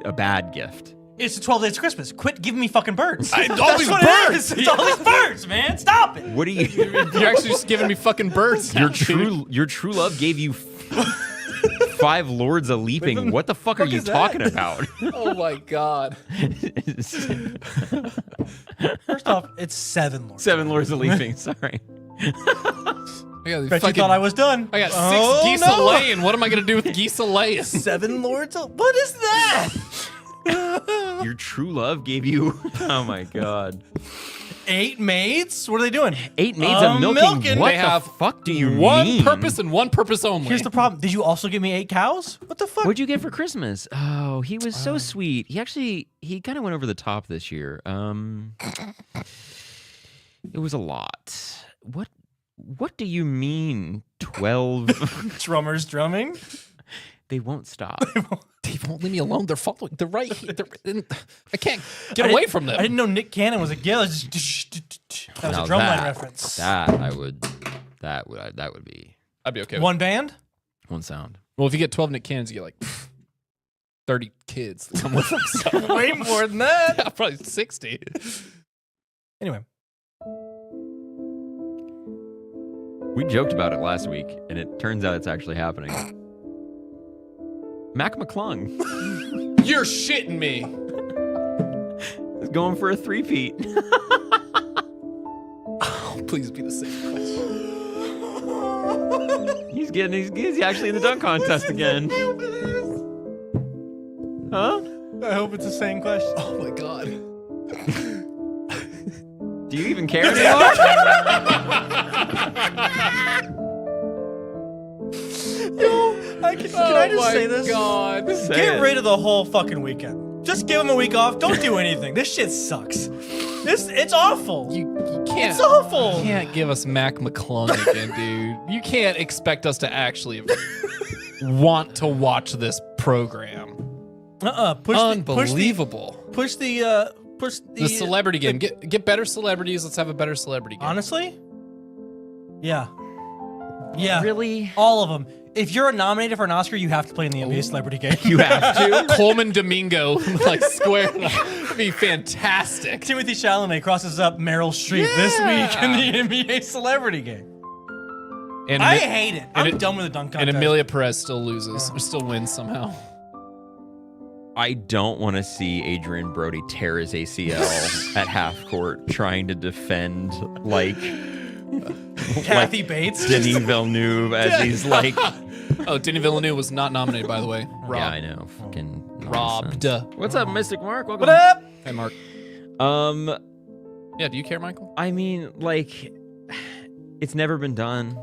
a bad gift. It's the 12 days of Christmas. Quit giving me fucking birds. all That's these what birds. it is. It's all these birds, man. Stop it. What do you? You're actually just giving me fucking birds. now, Your true love gave you 5 lords a leaping. What the fuck are you is that? talking about? dude. Oh my god. First off, it's 7 lords. 7 lords a leaping. Sorry. I got, Bet you thought I was done. I got 6 Oh, geese no. a laying. What am I gonna do with geese a laying? 7 lords. What is that? Your true love gave you. Oh my god. 8 maids? What are they doing? 8 maids of milking. milking. What They the have fuck do you one mean? purpose and one purpose only. Here's the problem. Did you also give me 8 cows? What the fuck? What'd you get for Christmas? Oh, he was so sweet. He kind of went over the top this year. It was a lot. What do you mean 12? Drummers drumming? They won't stop. They won't leave me alone. They're following. They're right here. I can't get away from them. I didn't know Nick Cannon was a gill. That was Now a drumline that- reference. That would be I'd be okay with One band? one sound. Well, if you get 12 Nick Cannons, you get like 30 kids that come with them. So Way more than that. yeah, probably 60. Anyway. We joked about it last week, and it turns out it's actually happening. Mac McClung You're shitting me. is going for a 3-peat. Oh, please be the same question. He's actually in the dunk contest again. Huh? I hope it's the same question. Oh my god. Do you even care anymore? Can I just say this? God. Say Get it. rid of the whole fucking weekend. Just give him a week off. Don't do anything. This shit sucks. It's awful. You can't. It's awful. You can't give us Mac McClung again, dude. You can't expect us to actually want to watch this program. Unbelievable. Push the celebrity game. Get better celebrities. Let's have a better celebrity game. Honestly? Yeah. Yeah. Really? All of them. If you're nominated for an Oscar, you have to play in the NBA celebrity game. You have to. Coleman Domingo, like square. That'd be fantastic. Timothy Chalamet crosses up Meryl Streep this week in the NBA celebrity game. And I hate it. I'm done with the dunk contest. And Amelia Perez still loses, or still wins somehow. I don't want to see Adrian Brody tear his ACL at half court trying to defend like Kathy Bates. Denis Villeneuve as he's like. Oh, Denis Villeneuve was not nominated, by the way. Robbed. Yeah, I know. Fucking robbed. nonsense. What's up, Mystic Mark? Welcome. What up? Hey, Mark. Yeah, do you care, Michael? I mean, like, it's never been done.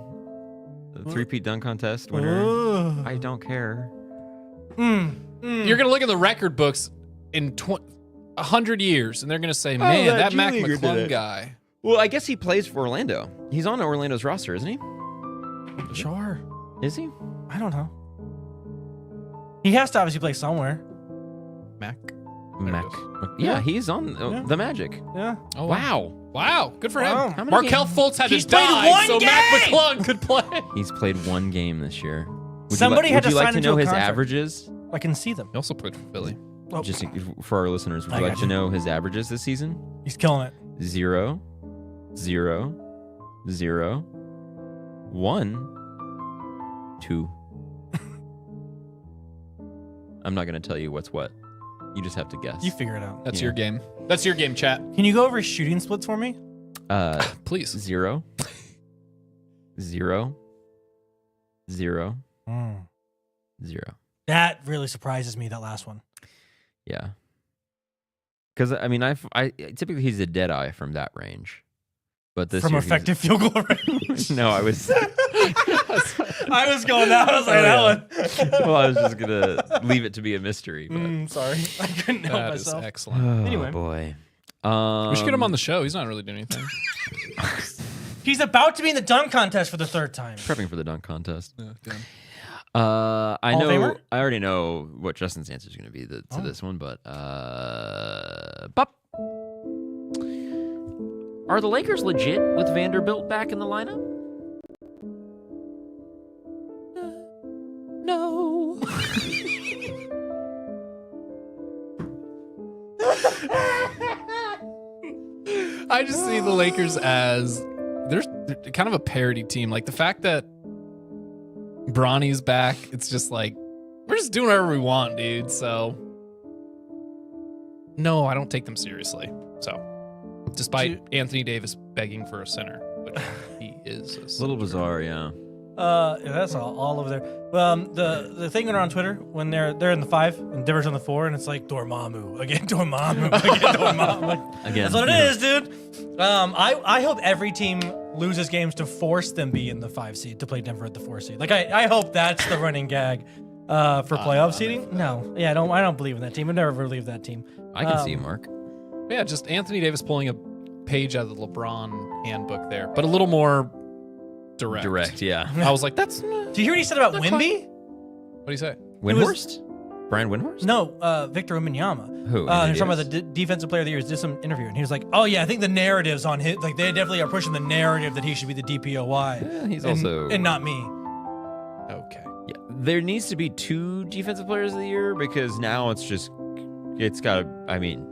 The three-peat dunk contest winner. I don't care. You're gonna look at the record books in 100 years, and they're gonna say, "Man, that Mac McClung guy." Well, I guess he plays for Orlando. He's on Orlando's roster, isn't he? Sure. Is he? I don't know. He has to obviously play somewhere. Mac. Yeah, he's on the Magic. Yeah. Oh, Wow. Wow. Good for Wow. him. How many Markelle games? Fultz had He's to played die one so game! Mac McClung could play. He's played one game this year. Somebody had to Would you like sign to into know a his contract. averages? I can see them. He also played for Philly. Oh, Just for our listeners, would I you like got to you. know his averages this season? he's killing it. 0, 0, 0, 1, 2. I'm not going to tell you what's what. You just have to guess. You figure it out. That's your game. That's your game, chat. Can you go over his shooting splits for me? Please. 0, 0, 0, 0. That really surprises me, that last one. Yeah. Because, I mean, I typically he's a dead eye from that range. But this From year he's- effective field goal range. No, I was. I was going that. I was like, that one. Well, I was just going to leave it to be a mystery. But. Sorry. I couldn't help That is myself. excellent. Oh, Anyway. boy. We should get him on the show. He's not really doing anything. He's about to be in the dunk contest for the third time. Prepping for the dunk contest. Yeah, damn. I Hall of know. Famer? I already know what Justin's answer is going to be to this one, but Bop. Are the Lakers legit with Vanderbilt back in the lineup? No. I just see the Lakers as they're kind of a parody team. Like the fact that Bronny's back, it's just like we're just doing whatever we want, dude. So no, I don't take them seriously. So despite Anthony Davis begging for a center, which he is A little bizarre, yeah. That's all over there. The thing going on Twitter when they're in the 5 and Denver's on the 4, and it's like Dormammu again, Dormammu again, Dormammu. Like, Again, that's what it is, dude. I hope every team loses games to force them be in the 5 seed to play Denver at the 4 seed. Like I hope that's the running gag for playoff seeding. No, yeah, I don't believe in that team. I never believe that team. I can see you, Mark. Yeah, just Anthony Davis pulling a page out of the LeBron handbook there, but a little more direct. Direct, yeah. I was like, that's. Do you hear what he said about Not Wemby? What do you say? Windhorst? Brian Windhorst? No, Victor Wembanyama. Who? He was talking about the defensive player of the year. Did some interview, and he was like, "Oh yeah, I think the narrative's on his. Like they definitely are pushing the narrative that he should be the DPOY, Yeah, he's and, also. and not me." Okay. Yeah, there needs to be 2 defensive players of the year because now it's got to, I mean,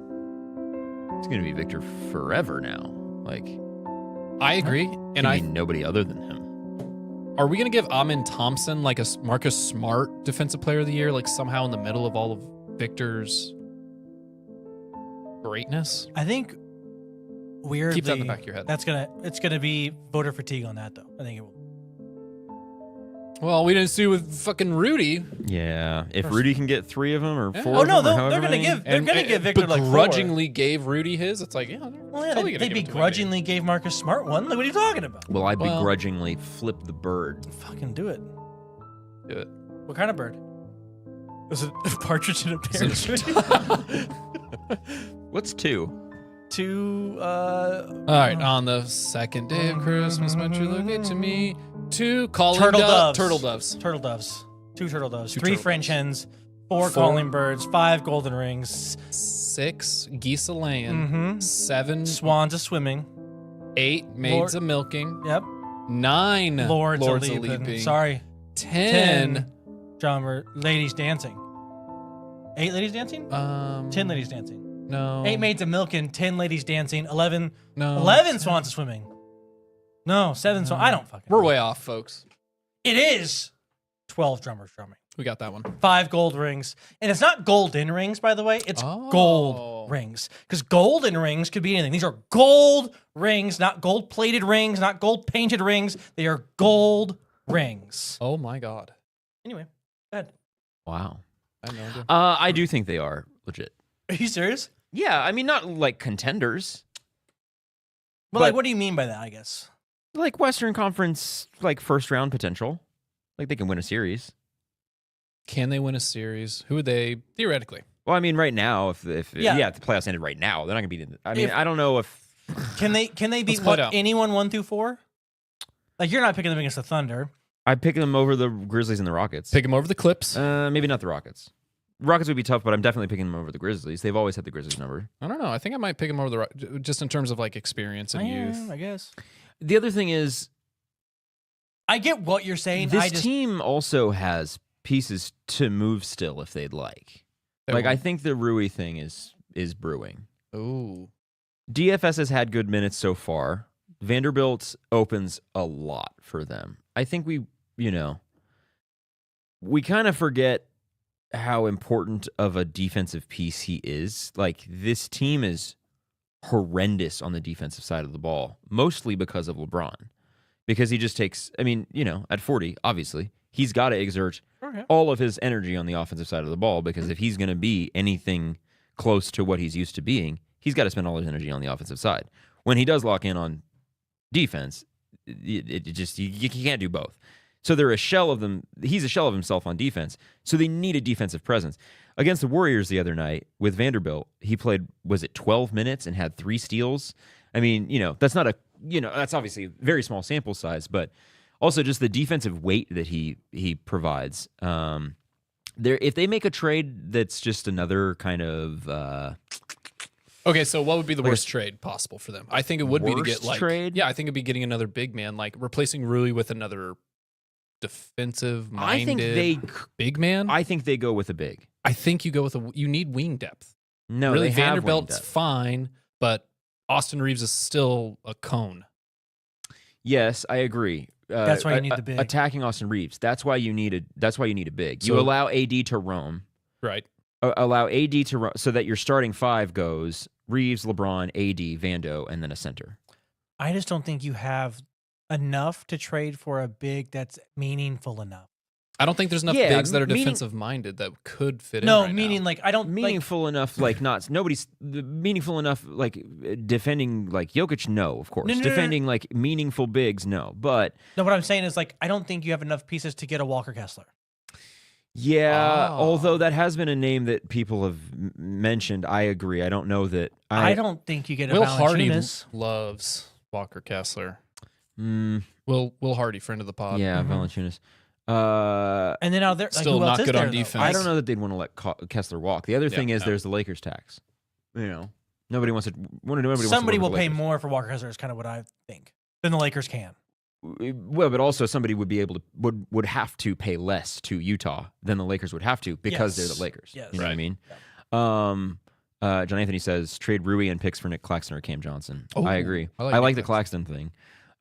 it's going to be Victor forever now. Like, I agree, and I mean, nobody other than him. are we gonna give Amin Thompson like a Marcus Smart defensive player of the year, like somehow in the middle of all of Victor's greatness? I think weirdly, Keep that in the back of your head. It's gonna be voter fatigue on that though. I think it will. Well, we didn't see with fucking Rudy. Yeah, if Rudy can get 3 of them or 4 Oh of no, them, or however they're gonna many, give Victor like 4. begrudgingly gave Rudy his. It's like, yeah, Well, yeah, totally they gonna give it to begrudgingly gave Marcus Smart one. Like, what are you talking about? Will I Well- begrudgingly flip the bird? Fucking do it. Wemby. Do it. What kind of bird? Was it Partridge in a Pear Tree? What's 2? Two. All right, on the second day of Christmas, won't you look into me? 2 calling Turtle doves. Turtle doves. Turtle doves. 2 turtle doves. 2 3 turtle French doves. hens. 4 4 calling birds. 5 golden rings. 6 geese a laying. Mhm. 7 Swans a swimming. 8 maids a milking. Yep. 9 Lords, lords a a leaping. leaping. Sorry. 10 Drummer. Ladies dancing. 8 ladies dancing? 10 ladies dancing. No. 8 maids a milking. 10 ladies dancing. 11. No. 11 swans a swimming. No, 7 swans. I don't fucking We're know. way off, folks. It is 12 drummers drumming. We got that one. 5 gold rings. And it's not golden rings, by the way. It's Oh. gold rings. Because golden rings could be anything. These are gold rings, not gold plated rings, not gold painted rings. They are gold rings. Oh my God. Anyway, go ahead. Wow. I have no idea. I do think they are legit. Are you serious? Yeah, I mean, not like contenders. But like, what do you mean by that, I guess? Like Western Conference, like first round potential. Like they can win a series. Can they win a series? Who would they theoretically? Well, I mean, right now, if the playoffs ended right now, they're not gonna be. I mean, I don't know if Can they beat play it out. anyone 1 through 4? Like you're not picking them against the Thunder. I pick them over the Grizzlies and the Rockets. Pick them over the Clips. Maybe not the Rockets. Rockets would be tough, but I'm definitely picking them over the Grizzlies. They've always had the Grizzlies number. I don't know. I think I might pick them over the just in terms of like experience and youth. I guess. The other thing is, I get what you're saying. this team also has pieces to move still if they'd like. Like I think the Rui thing is brewing. Ooh. DFS has had good minutes so far. Vanderbilt opens a lot for them. I think we kind of forget how important of a defensive piece he is. Like this team is horrendous on the defensive side of the ball, mostly because of LeBron. Because he just takes, I mean, at 40, obviously, he's got to exert all of his energy on the offensive side of the ball because if he's going to be anything close to what he's used to being, he's got to spend all his energy on the offensive side. When he does lock in on defense, it just you can't do both. So they're a shell of them. He's a shell of himself on defense. So they need a defensive presence. Against the Warriors the other night with Vanderbilt, he played, was it 12 minutes and had 3 steals? I mean, that's not that's obviously a very small sample size, but also just the defensive weight that he provides. If they make a trade that's just another kind of Okay, so what would be the worst trade possible for them? I think it would be to get worst trade? Yeah, I think it'd be getting another big man, like replacing Rui with another defensive-minded big man. I think they go with a big. I think you go with you need wing depth. No, really, they have Vanderbilt's wing depth. fine, but Austin Reeves is still a cone. Yes, I agree. That's why you need the big. Attacking Austin Reeves. That's why you need a big. So- You allow AD to roam. Right. Allow AD to roam so that your starting 5 goes Reeves, LeBron, AD, Vando, and then a center. I just don't think you have enough to trade for a big that's meaningful enough. I don't think there's enough Yeah, bigs that are meaning- defensive-minded that could fit in No, right meaning now. like I don't Meaningful enough, like not nobody's meaningful enough, like defending like Jokic. No, of course. No. Defending like meaningful bigs. No, but No, what I'm saying is like I don't think you have enough pieces to get a Walker Kessler. yeah. Ah. Although that has been a name that people have mentioned, I agree. I don't know that. I don't think you get a Will Hardy Valanciunas. loves Walker Kessler. Mm, Will Hardy, friend of the pod. yeah, Mhm. Valanciunas. And then out there, like, Still who else not is good on there, though? defense. I don't know that they'd want to let Kessler walk. The other thing is no. there's the Lakers tax. Nobody wants to. Nobody wants to Somebody work will with the pay Lakers. more for Walker Kessler. Is kind of what I think than the Lakers can. Well, but also somebody would be able to would have to pay less to Utah than the Lakers would have to because Yes. they're the Lakers. Yes. You know what I Right. mean? John Anthony says trade Rui and picks for Nick Claxton or Cam Johnson. Oh, I agree. I I like like Nick the Claxton thing.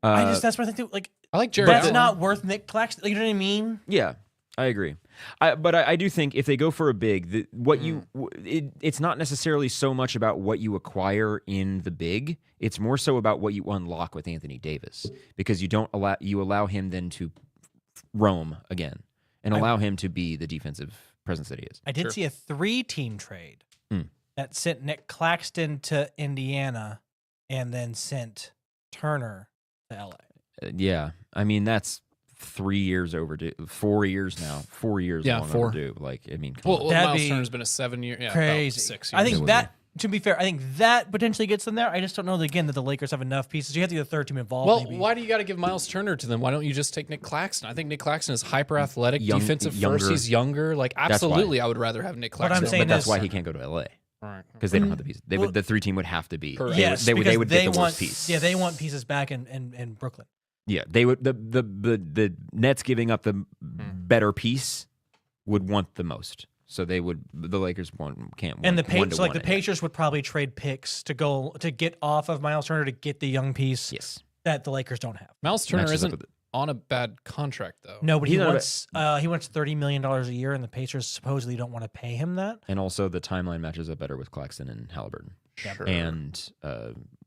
That's what I think. Like I like Jared. that's Allen. not worth Nick Claxton. Like, you know what I mean? Yeah, I agree. But I do think if they go for a big, it's not necessarily so much about what you acquire in the big. It's more so about what you unlock with Anthony Davis because you allow him then to roam again and allow him to be the defensive presence that he is. I did Sure. see a 3-team trade Hmm. that sent Nick Claxton to Indiana and then sent Turner to LA. Yeah, I mean that's 3 years overdue. 4 years now. 4 years Yeah, long 4. overdue. Like, I mean, come on. Well, That'd Miles be Turner's been a 7-year, crazy. 6 years. I think would that, to be fair, I think that potentially gets them there. I just don't know that, again, that the Lakers have enough pieces. You have to get the third team involved. Well, maybe. why do you got to give Miles Turner to them? Why don't you just take Nick Claxton? I think Nick Claxton is hyper athletic, defensive younger. first. He's younger. Like, why. absolutely, I would rather have Nick What I'm Claxton. saying But that's is- why he can't go to LA Right. because they don't have the pieces. They would. The 3 team would have to be. Correct. Yes, they would because get the want, worst piece. Yeah, they want pieces back in Brooklyn. Yeah, they would. The Nets giving up the better piece would want the most. So they would. The Lakers can't. And the one to so like one the it. Pacers would probably trade picks to get off of Miles Turner to get the young piece Yes. that the Lakers don't have. Miles Turner Matches up isn't with it. on a bad contract, though. No, but He's he not wants $30 million a year, and the Pacers supposedly don't want to pay him that. And also the timeline matches up better with Claxton and Halliburton Sure. and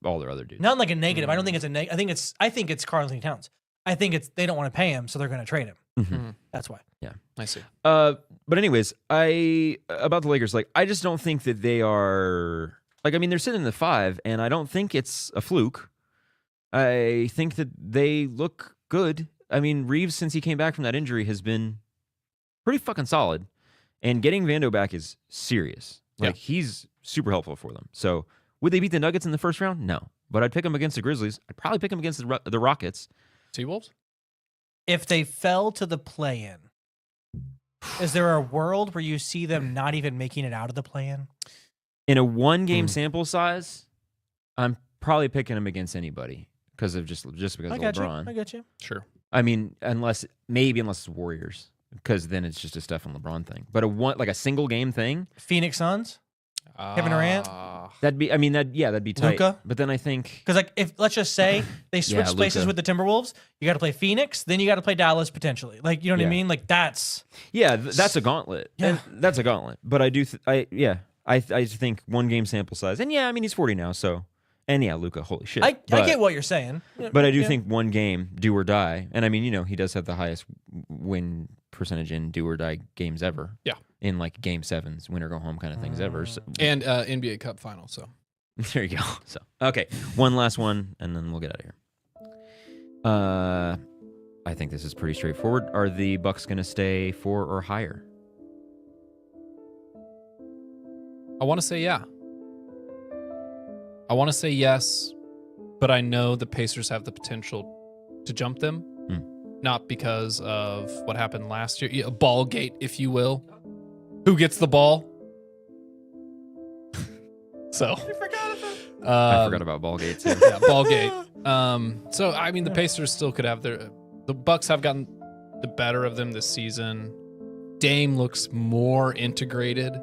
all their other dudes. Not like a negative. I don't think it's a negative. I think it's Karl Anthony Towns. I think it's they don't want to pay him, so they're going to trade him. Mhm. That's why. I see. But anyways, about the Lakers, like I just don't think that they are like. I mean, they're sitting in the 5, and I don't think it's a fluke. I think that they look good. I mean, Reeves, since he came back from that injury, has been pretty fucking solid, and getting Vando back is serious. Like he's super helpful for them. So would they beat the Nuggets in the first round? No, but I'd pick them against the Grizzlies. I'd probably pick them against the Rockets. T-Wolves? If they fell to the play-in, is there a world where you see them not even making it out of the play-in? In a 1-game sample size, I'm probably picking them against anybody because of just because of LeBron. I got you. Sure. I mean, unless it's Warriors, because then it's just a Steph and LeBron thing. But a single game thing, Phoenix Suns, Kevin Durant? that'd be that'd be tight. Luka? But then I think because like if let's just say they switch places Luka. with the Timberwolves, you got to play Phoenix, then you got to play Dallas potentially. Like you know what I mean? Like that's that's a gauntlet. Yeah. That's a gauntlet. But I do I think 1-game sample size, and I mean he's 40 now, so Luka, holy shit. I get what you're saying, But I do think 1 game, do or die, and I mean he does have the highest win percentage in do or die games ever. Yeah. In like game 7s, win or go home kind of things ever. So, And NBA Cup final, so. there you go. So okay, one last one, and then we'll get out of here. I think this is pretty straightforward. Are the Bucks going to stay 4 or higher? I want to say yeah. I want to say yes, but I know the Pacers have the potential to jump them. Not because of what happened last year. A ball gate, if you will. Who gets the ball? So. I forgot about I forgot about ball gates. Yeah. Yeah, ball gate. So, I mean, the Pacers still could have the Bucks have gotten the better of them this season. Dame looks more integrated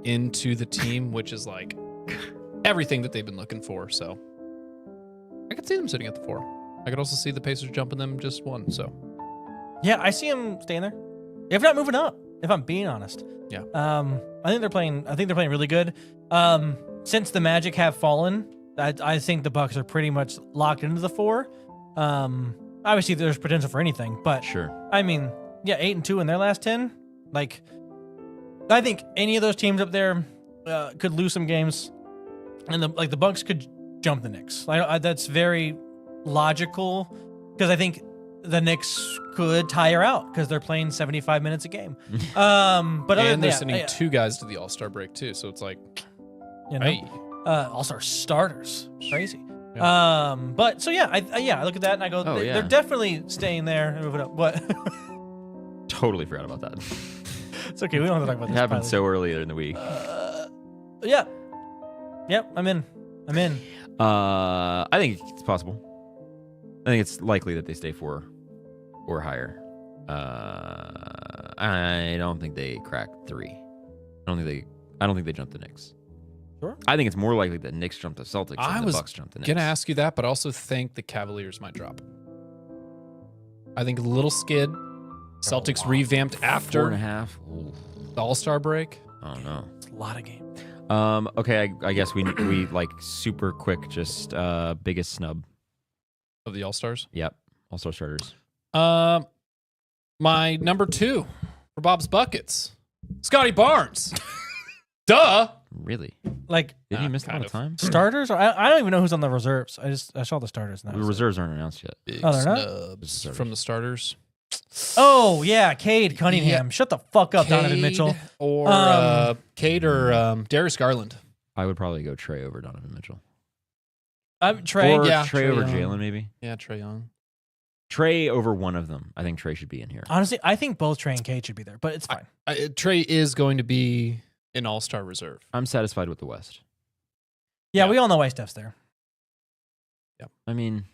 into the team, which is like everything that they've been looking for. So I could see them sitting at the 4. I could also see the Pacers jumping them just 1. So Yeah, I see them staying there. If not moving up, if I'm being honest. Yeah. I think they're playing really good. Since the Magic have fallen, I think the Bucks are pretty much locked into the 4. Obviously there's potential for anything, but Sure. I mean, 8-2 in their last 10. Like, I think any of those teams up there could lose some games, and the Bucks could jump the Knicks. That's very logical because I think the Knicks could tire out because they're playing 75 minutes a game. But other and than they're that, sending 2 guys to the All-Star break too. So it's like, hey. All-Star starters, crazy. Yeah. But so I look at that and I go, they're definitely staying there and moving up. What? Totally forgot about that. It's okay. We don't have to talk about It this. happened probably. so early in the week. Yeah. Yep. I'm in. I think it's possible. I think it's likely that they stay 4 or higher. I don't think they crack 3. I don't think they jump the Knicks. Sure. I think it's more likely that Knicks jump the Celtics I than the was Bucks jump the Knicks. gonna ask you that, but I also think the Cavaliers might drop. I think a little skid. Celtics revamped after 4.5. the All-Star break. Oh no. It's a lot of games. Okay, I guess we like super quick, just biggest snub. Of the All-Stars. Yep. All-Star starters. My number 2 for Bob's Buckets, Scotty Barnes. Duh. Really? Like Didn't he miss a lot kind of of. time? starters, or I don't even know who's on the reserves. I saw the starters now. The reserves aren't announced yet. Big Oh, they're not? snubs from the starters. Oh yeah, Cade Cunningham. Shut the fuck up, Donovan Cade Mitchell. Or Cade or Darius Garland. I would probably go Trey over Donovan Mitchell. Trey. Or yeah, Trey Trae over Young. Jalen, maybe. Yeah, Trae Young. Trey over one of them. I think Trey should be in here. Honestly, I think both Trey and Cade should be there, but it's fine. Trey is going to be an all-star reserve. I'm satisfied with the West. Yeah, we all know why Steph's there. I mean,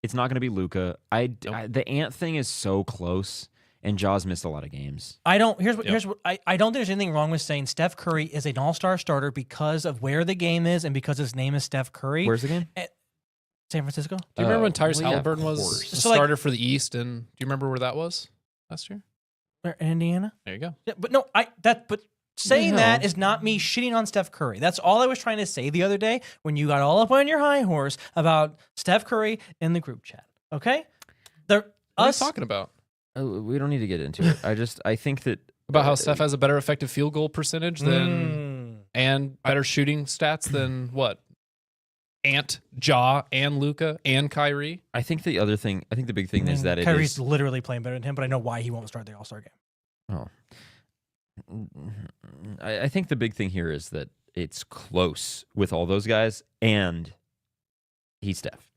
it's not going to be Luka. The Ant thing is so close, and Jaws missed a lot of games. I don't. Here's what I don't think there's anything wrong with saying Steph Curry is an all-star starter because of where the game is and because his name is Steph Curry. Where's the game? San Francisco? Do you remember when Tyrese well, yeah, of Halliburton was course. the So, like- starter for the East? And do you remember where that was last year? Where, in Indiana? There you go. Yeah, but no, but saying No. that is not me shitting on Steph Curry. That's all I was trying to say the other day when you got all up on your high horse about Steph Curry in the group chat. Okay? What are you talking about? Oh, we don't need to get into it. I think that About how Steph has a better effective field goal percentage than and better shooting stats than what? Ant, Ja, and Luka, and Kyrie. I think the big thing is that Kyrie's literally playing better than him, but I know why he won't start the All-Star game. I think the big thing here is that it's close with all those guys, and he's Steph.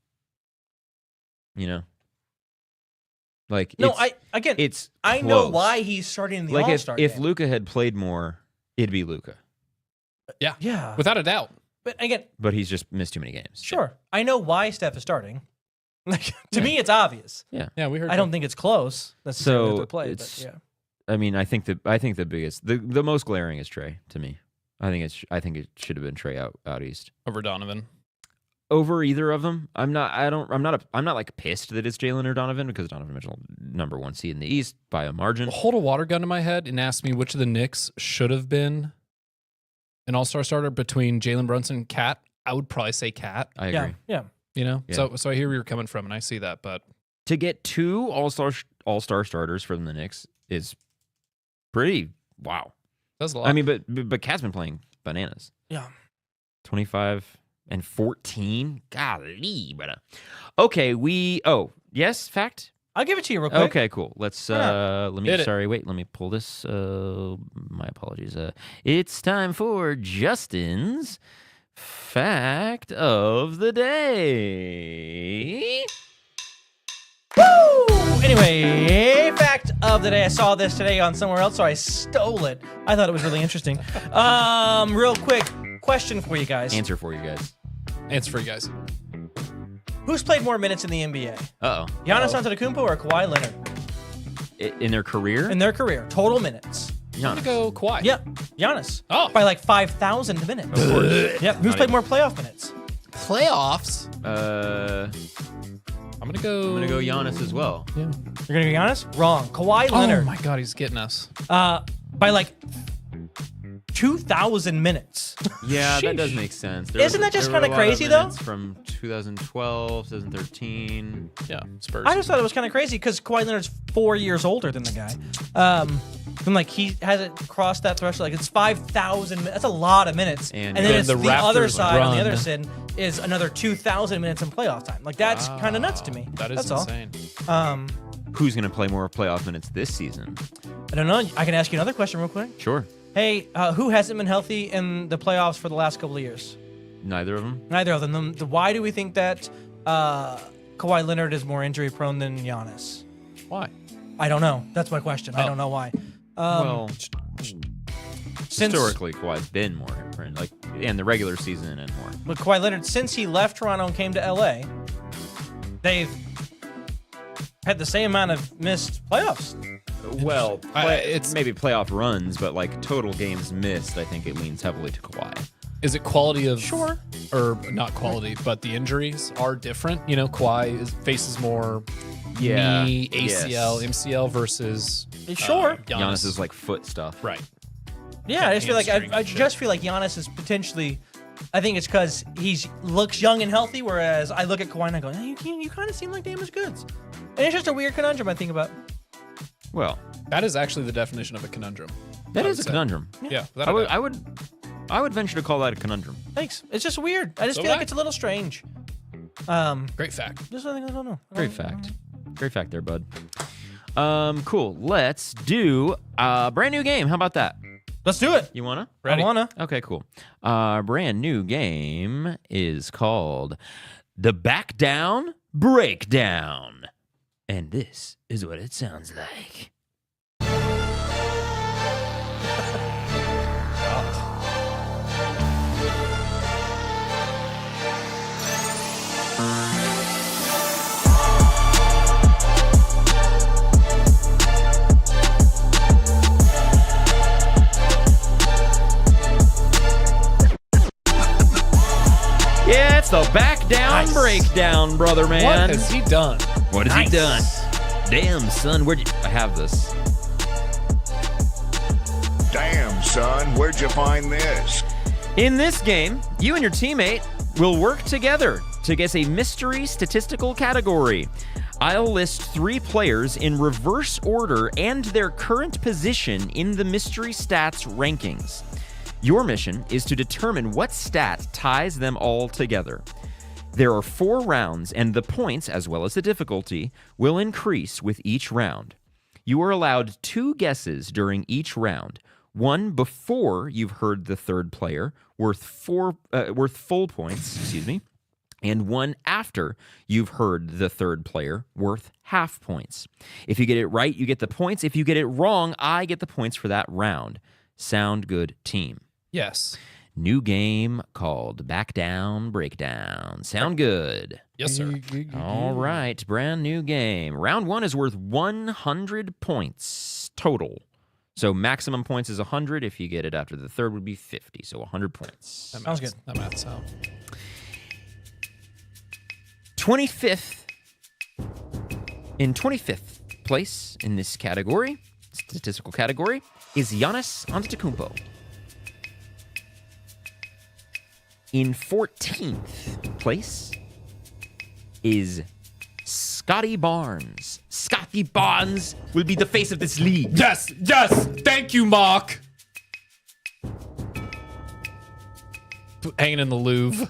You know, like No, it's I know close. why he's starting the Like All-Star if game. Luka had played more, it'd be Luka, Yeah. Without a doubt. But again, but he's just missed too many games. sure. I know why Steph is starting. Like to me, it's obvious. Yeah, we heard I don't think it's close necessarily So to play, it's- but yeah. I mean, I think the biggest, the most glaring is Trey to me. I think it should have been Trey out east over Donovan. over either of them. I'm not like pissed that it's Jalen or Donovan because Donovan Mitchell #1 seed in the East by a margin. Hold a water gun to my head and ask me which of the Knicks should have been an all-star starter between Jalen Brunson and Cat. I would probably say Cat. I agree. Yeah. You know, Yeah. so I hear where you're coming from, and I see that. But To get two all-star starters from the Knicks is pretty wow. that's a lot. I mean, but Cat's been playing bananas. Yeah. 25 and 14. Golly, brother. Okay, yes, fact. I'll give it to you real quick. Okay, cool. Let's Yeah. let me pull this. My apologies. It's time for Justin's fact of the day. Woo! Anyway, fact of the day. I saw this today on somewhere else, so I stole it. I thought it was really interesting. Real quick question for you guys. Answer for you guys. Answer for you guys. Who's played more minutes in the NBA? Uh-oh. Giannis Antetokounmpo or Kawhi Leonard In their career? in their career? Total minutes. I'm gonna go Kawhi. Yep, Giannis. Oh. By like 5,000 minutes. Of course. Yep. Who's Not played even- more playoff minutes? Playoffs. I'm gonna go. I'm gonna go Giannis as well. Yeah. You're gonna go Giannis? Wrong. Kawhi Oh Leonard. my God, he's getting us. By like 2,000 minutes. Yeah, that Sheesh. does make sense. Isn't that just there were kinda a lot of crazy, though? minutes from 2012, 2013. Yeah, Spurs. I just thought it was kind of crazy because Kawhi Leonard's 4 years older than the guy. And like he hasn't crossed that threshold. Like it's 5,000. That's a lot of minutes. And And then the it's the other Raptors side on the run. other side is another 2,000 minutes in playoff time. Like that's kind of nuts to me. That is That's insane. all. Who's gonna play more playoff minutes this season? I don't know. I can ask you another question real quick. Sure. Hey, who hasn't been healthy in the playoffs for the last couple of years? Neither of them. Neither of them. Why do we think that Kawhi Leonard is more injury prone than Giannis? Why? I don't know. That's my question. I don't know why. Well, Since historically, Kawhi's been more like in the regular season and more. But Kawhi Leonard, since he left Toronto and came to LA, they've had the same amount of missed playoffs. Well, it's- maybe playoff runs, but like total games missed, I think it leans heavily to Kawhi. Is it quality of Sure. or not quality, but the injuries are different? You know, Kawhi faces more knee, ACL, yes. MCL versus Sure. Giannis is like foot stuff. right. Yeah, I just feel like Hamstring I and shit. just feel like Giannis is potentially. I think it's because he looks young and healthy, whereas I look at Kawhi and I go, hey, you kind of seem like damaged goods, and it's just a weird conundrum I think about. Well, That is actually the definition of a conundrum. that I is would a say. conundrum. Yeah, without a doubt. I would I would venture to call that a conundrum. Thanks. It's just weird. I just So feel would like I. it's a little strange. Great fact. Just I don't know. Great fact. Great fact there, bud. Cool. Let's do a brand new game. How about that? Let's do it. You wanna? Ready. I wanna. Okay, cool. Brand new game is called the Back Down Breakdown. And this is what it sounds like. Yeah, it's the Back Down Nice. Breakdown, brother man. What has he done? What has he Nice. done? Damn, son, where'd you... I have this. Damn, son, where'd you find this? In this game, you and your teammate will work together to guess a mystery statistical category. I'll list 3 players in reverse order and their current position in the mystery stats rankings. Your mission is to determine what stat ties them all together. There are 4 rounds, and the points, as well as the difficulty, will increase with each round. You are allowed 2 guesses during each round. One before you've heard the third player, worth full points, and one after you've heard the third player, worth half points. If you get it right, you get the points. If you get it wrong, I get the points for that round. Sound good, team? Yes. New game called Back Down Breakdown. Sound good? Yes, sir. All right, brand new game. Round 1 is worth 100 points total. So maximum points is 100. If you get it after the third, would be 50. So 100 points. That Sounds maths- good. That maths out. 25th. In 25th place in this category, statistical category, is Giannis Antetokounmpo. In 14th place is Scotty Barnes. Scotty Barnes will be the face of this league. Yes, yes. Thank you, Mark. Hanging in the Louvre.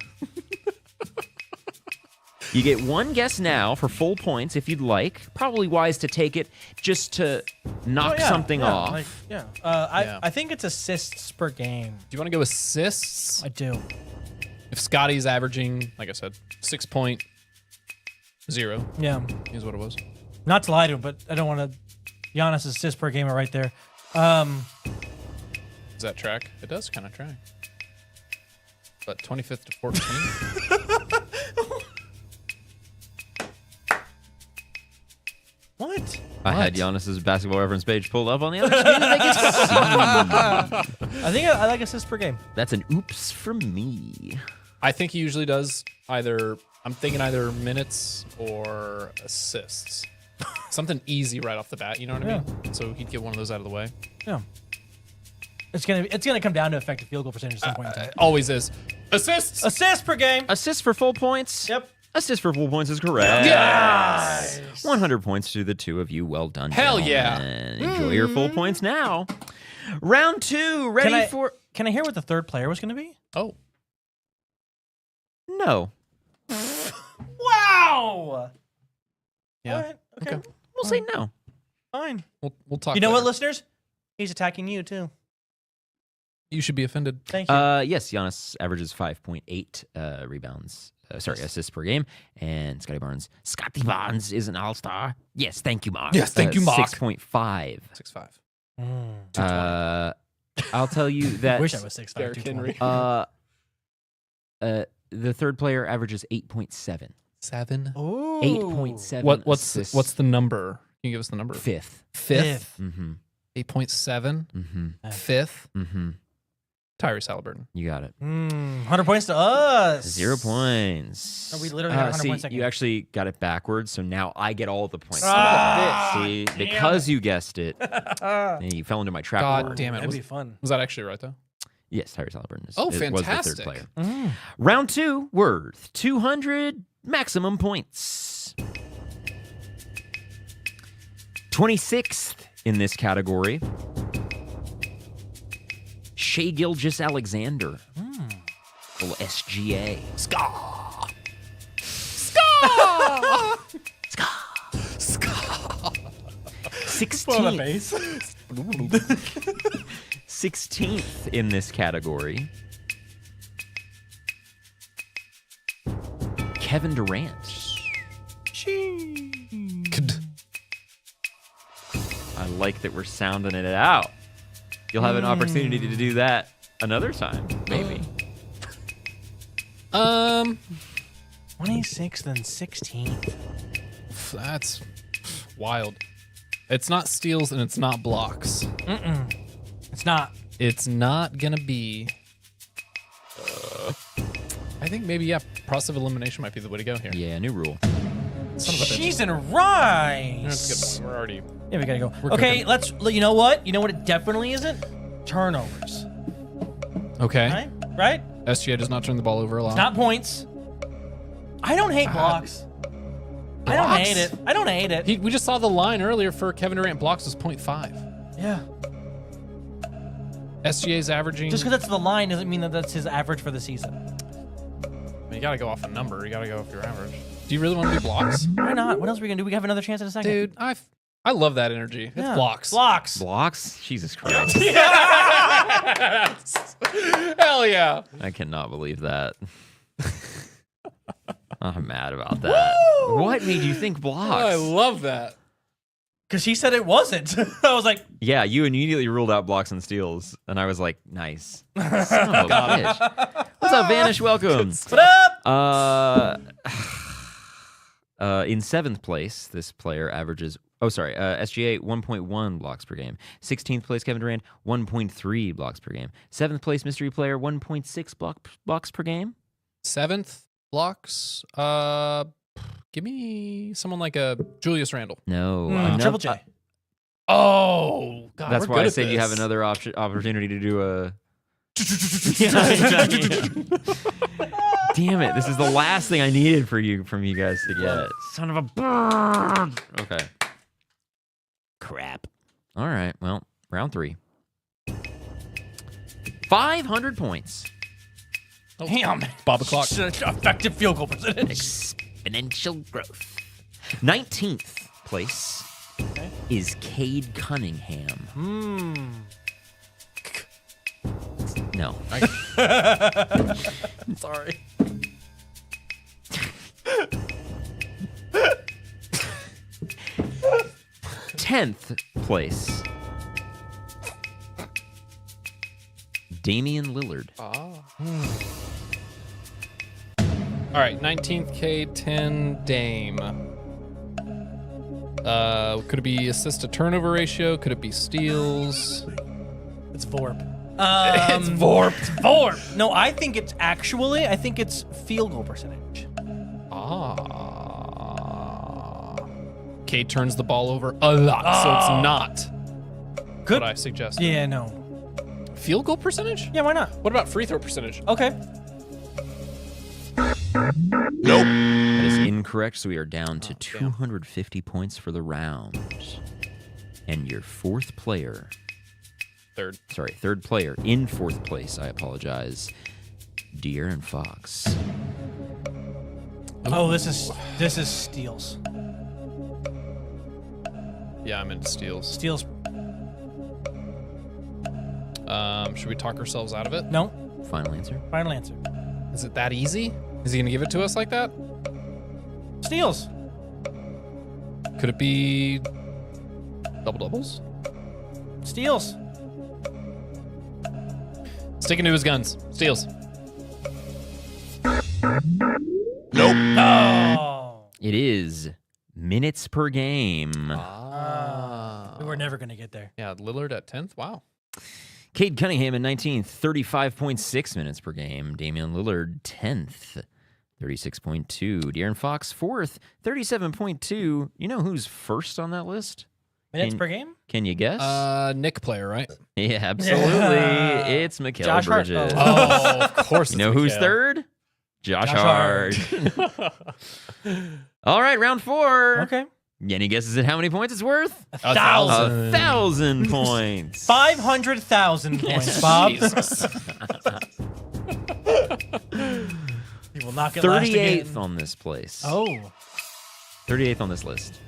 You get 1 guess now for full points if you'd like. Probably wise to take it just to knock something off. Yeah. Yeah. I think it's assists per game. Do you want to go assists? I do. If Scotty's averaging, like I said, 6.0, Yeah. is what it was. Not to lie to him, but I don't want to. Giannis assists per game are right there. Does that track? It does kind of track. But 25th to 14th? What? I had Giannis's basketball reference page pulled up on the other screen to make it seem. I think I like assists per game. That's an oops from me. I think he usually does either minutes or assists. Something easy right off the bat, you know what I mean? So he'd get one of those out of the way. Yeah. It's gonna come down to effective field goal percentage at some point in time. Always is. Assists! Assists per game. Assist for full points? Yep. Assist for full points is correct. Yes! 100 points to the 2 of you. Well done. Hell gentlemen. Enjoy your full points now. Round 2. Ready for... Can I hear what the third player was gonna be? Oh. No. Wow. Yeah. All right. Okay. We'll say no. Fine. We'll talk You know what, later. listeners? He's attacking you too. You should be offended. Thank you. Yes, Giannis averages 5.8 rebounds. Assists per game. And Scotty Barnes is an all-star. Yes, thank you, Mark. Yes, thank you, Mark. 6.5. 6'5". I'll tell you that... Wish I was 6'5", Derrick 220. The third player averages 8.7. 7. Ooh. 8.7 What's assists. what's the number? Can you give us the number? 5th? Fifth. Mm-hmm. 8.7. Mm-hmm. Fifth. Mm-hmm. Tyrese Halliburton. You got it. 100 points to us. 0 points. Oh, we literally got 100 see, points that you game. actually got it backwards, so now I get all the points. Ah, See, because you guessed it, and you fell into my trap. God word. damn it. That'd Was, be fun. was that actually right, though? Yes, Tyrese Halliburton is, Oh, was the fantastic. third player. Mm. Round 2, worth 200 maximum points. 26th in this category Shea Gilgeous-Alexander. Little SGA. Ska. 16th in this category. Kevin Durant. I like that we're sounding it out. You'll have an opportunity to do that another time, maybe. 26th and 16th. That's wild. It's not steals and it's not blocks. It's not. It's not gonna be. I think maybe process of elimination might be the way to go here. Yeah, new rule. Cheese and rice. That's a good point. We're already. Yeah, we gotta go. We're Okay, cooking. you know what? You know what it definitely isn't? Turnovers. Okay. Right? SGA does not turn the ball over a lot. It's not points. I don't hate blocks. I don't Blocks? hate it. I don't hate it. We just saw the line earlier for Kevin Durant blocks was 0.5. Yeah. SGA's averaging. Just because that's the line doesn't mean that that's his average for the season. You gotta go off a number. You gotta go off your average. Do you really want to do blocks? Why not? What else are we gonna do? We have another chance in a second. Dude, I love that energy. It's Yeah. blocks. Blocks. Blocks? Jesus Christ. Hell yeah. I cannot believe that. I'm mad about that. What made you think blocks? I love that. Because he said it wasn't. I was like, Yeah, you immediately ruled out blocks and steals, and I was like, nice. Son of a bitch. What's up, Vanish? Welcome. what up? In 7th place, this player averages, SGA 1.1 blocks per game. 16th place, Kevin Durant 1.3 blocks per game. 7th place, mystery player 1.6 blocks per game. 7th blocks. Give me someone like a Julius Randle. No. Triple J. Oh, God. That's we're why good I at said you have this. another opportunity to do a... Damn it! This is the last thing I needed from you guys to get. Son of a bird. Okay. Crap. All right. Well, round 3. 500 points. Damn. Bob o'clock. Effective field goal percentage. Exponential growth. 19th place is Cade Cunningham. No. Sorry. Tenth place. Damian Lillard. All right, 19th K, 10 Dame. Could it be assist to turnover ratio? Could it be steals? It's Vorp. It's Vorp. Vorp. No, I think it's field goal percentage. K turns the ball over a lot, so it's not Good. what I suggested. Yeah, no. Field goal percentage? Yeah, why not? What about free throw percentage? Okay. That is incorrect, so we are down to 250 points for the round. And your third player in 4th place, I apologize, De'Aaron Fox. Oh, this is steals. Yeah, I'm into steals. Steals. Should we talk ourselves out of it? No. Final answer? Final answer. Is it that easy? Is he gonna give it to us like that? Steals. Could it be double doubles? Steals. Sticking to his guns. Steals. Oh. It is minutes per game. We were never going to get there. Yeah, Lillard at 10th. Wow. Cade Cunningham in 19th, 35.6 minutes per game. Damian Lillard, 10th, 36.2. De'Aaron Fox, 4th, 37.2. You know who's first on that list? Minutes per game? Can you guess? Nick player, right? Yeah, absolutely. Yeah. It's Mikal Josh Hart. Bridges. Oh, of course. You know who's third? Josh Hart. All right, round 4. Okay. Any guesses at how many points it's worth? 1,000. 1,000 points. 500,000 points, Bob. Jesus. He will not get last again. 38th on this place. Oh. 38th on this list.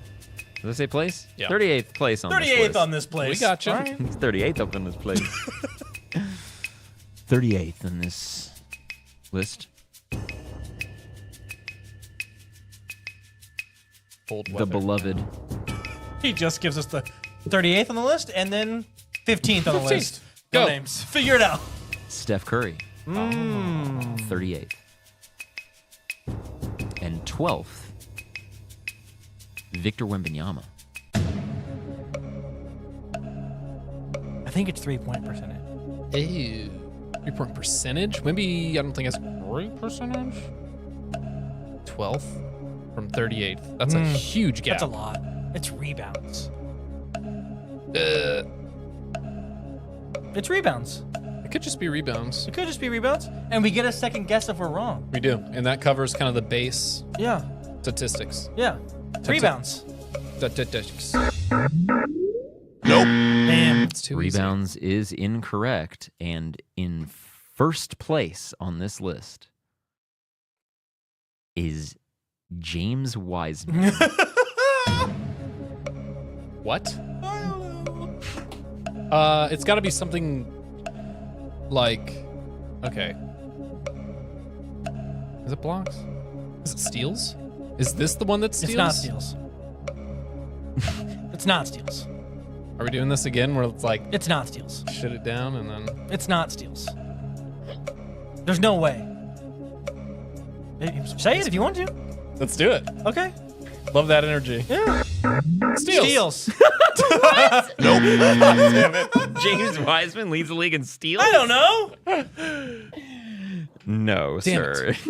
Did I say place? Yeah. 38th place on this 38th list. on this place. We got you. All right. It's 38th up in this place. 38th in this list. Cold The weather. beloved. He just gives us the 38th on the list and then 15th on the 15th. list. Go. No names. Figure it out. Steph Curry. 38th. And 12th. Victor Wembanyama. I think it's 3-point percentage. Ew. 3-point percentage? Maybe I don't think it's great percentage. 12th from 38th. That's a huge gap. That's a lot. It's rebounds. Uh, It's rebounds. it could just be rebounds. It could just be rebounds. And we get a second guess if we're wrong. We do, and that covers kind of the base Yeah. statistics. Yeah. Rebounds. Statistics. Damn. It's too easy. Rebounds is incorrect. And in first place on this list is James Wiseman. What? It's got to be something like, okay. Is it blocks? Is it steals? Is this the one that steals? It's not steals. It's not steals. Are we doing this again where it's like It's not steals. shut it down and then It's not steals. There's no way. Say it if you want to. let's do it. Okay. Love that energy. Yeah. Steals. Steals. James Wiseman leads the league in steals? I don't know. No, Damn sir. It's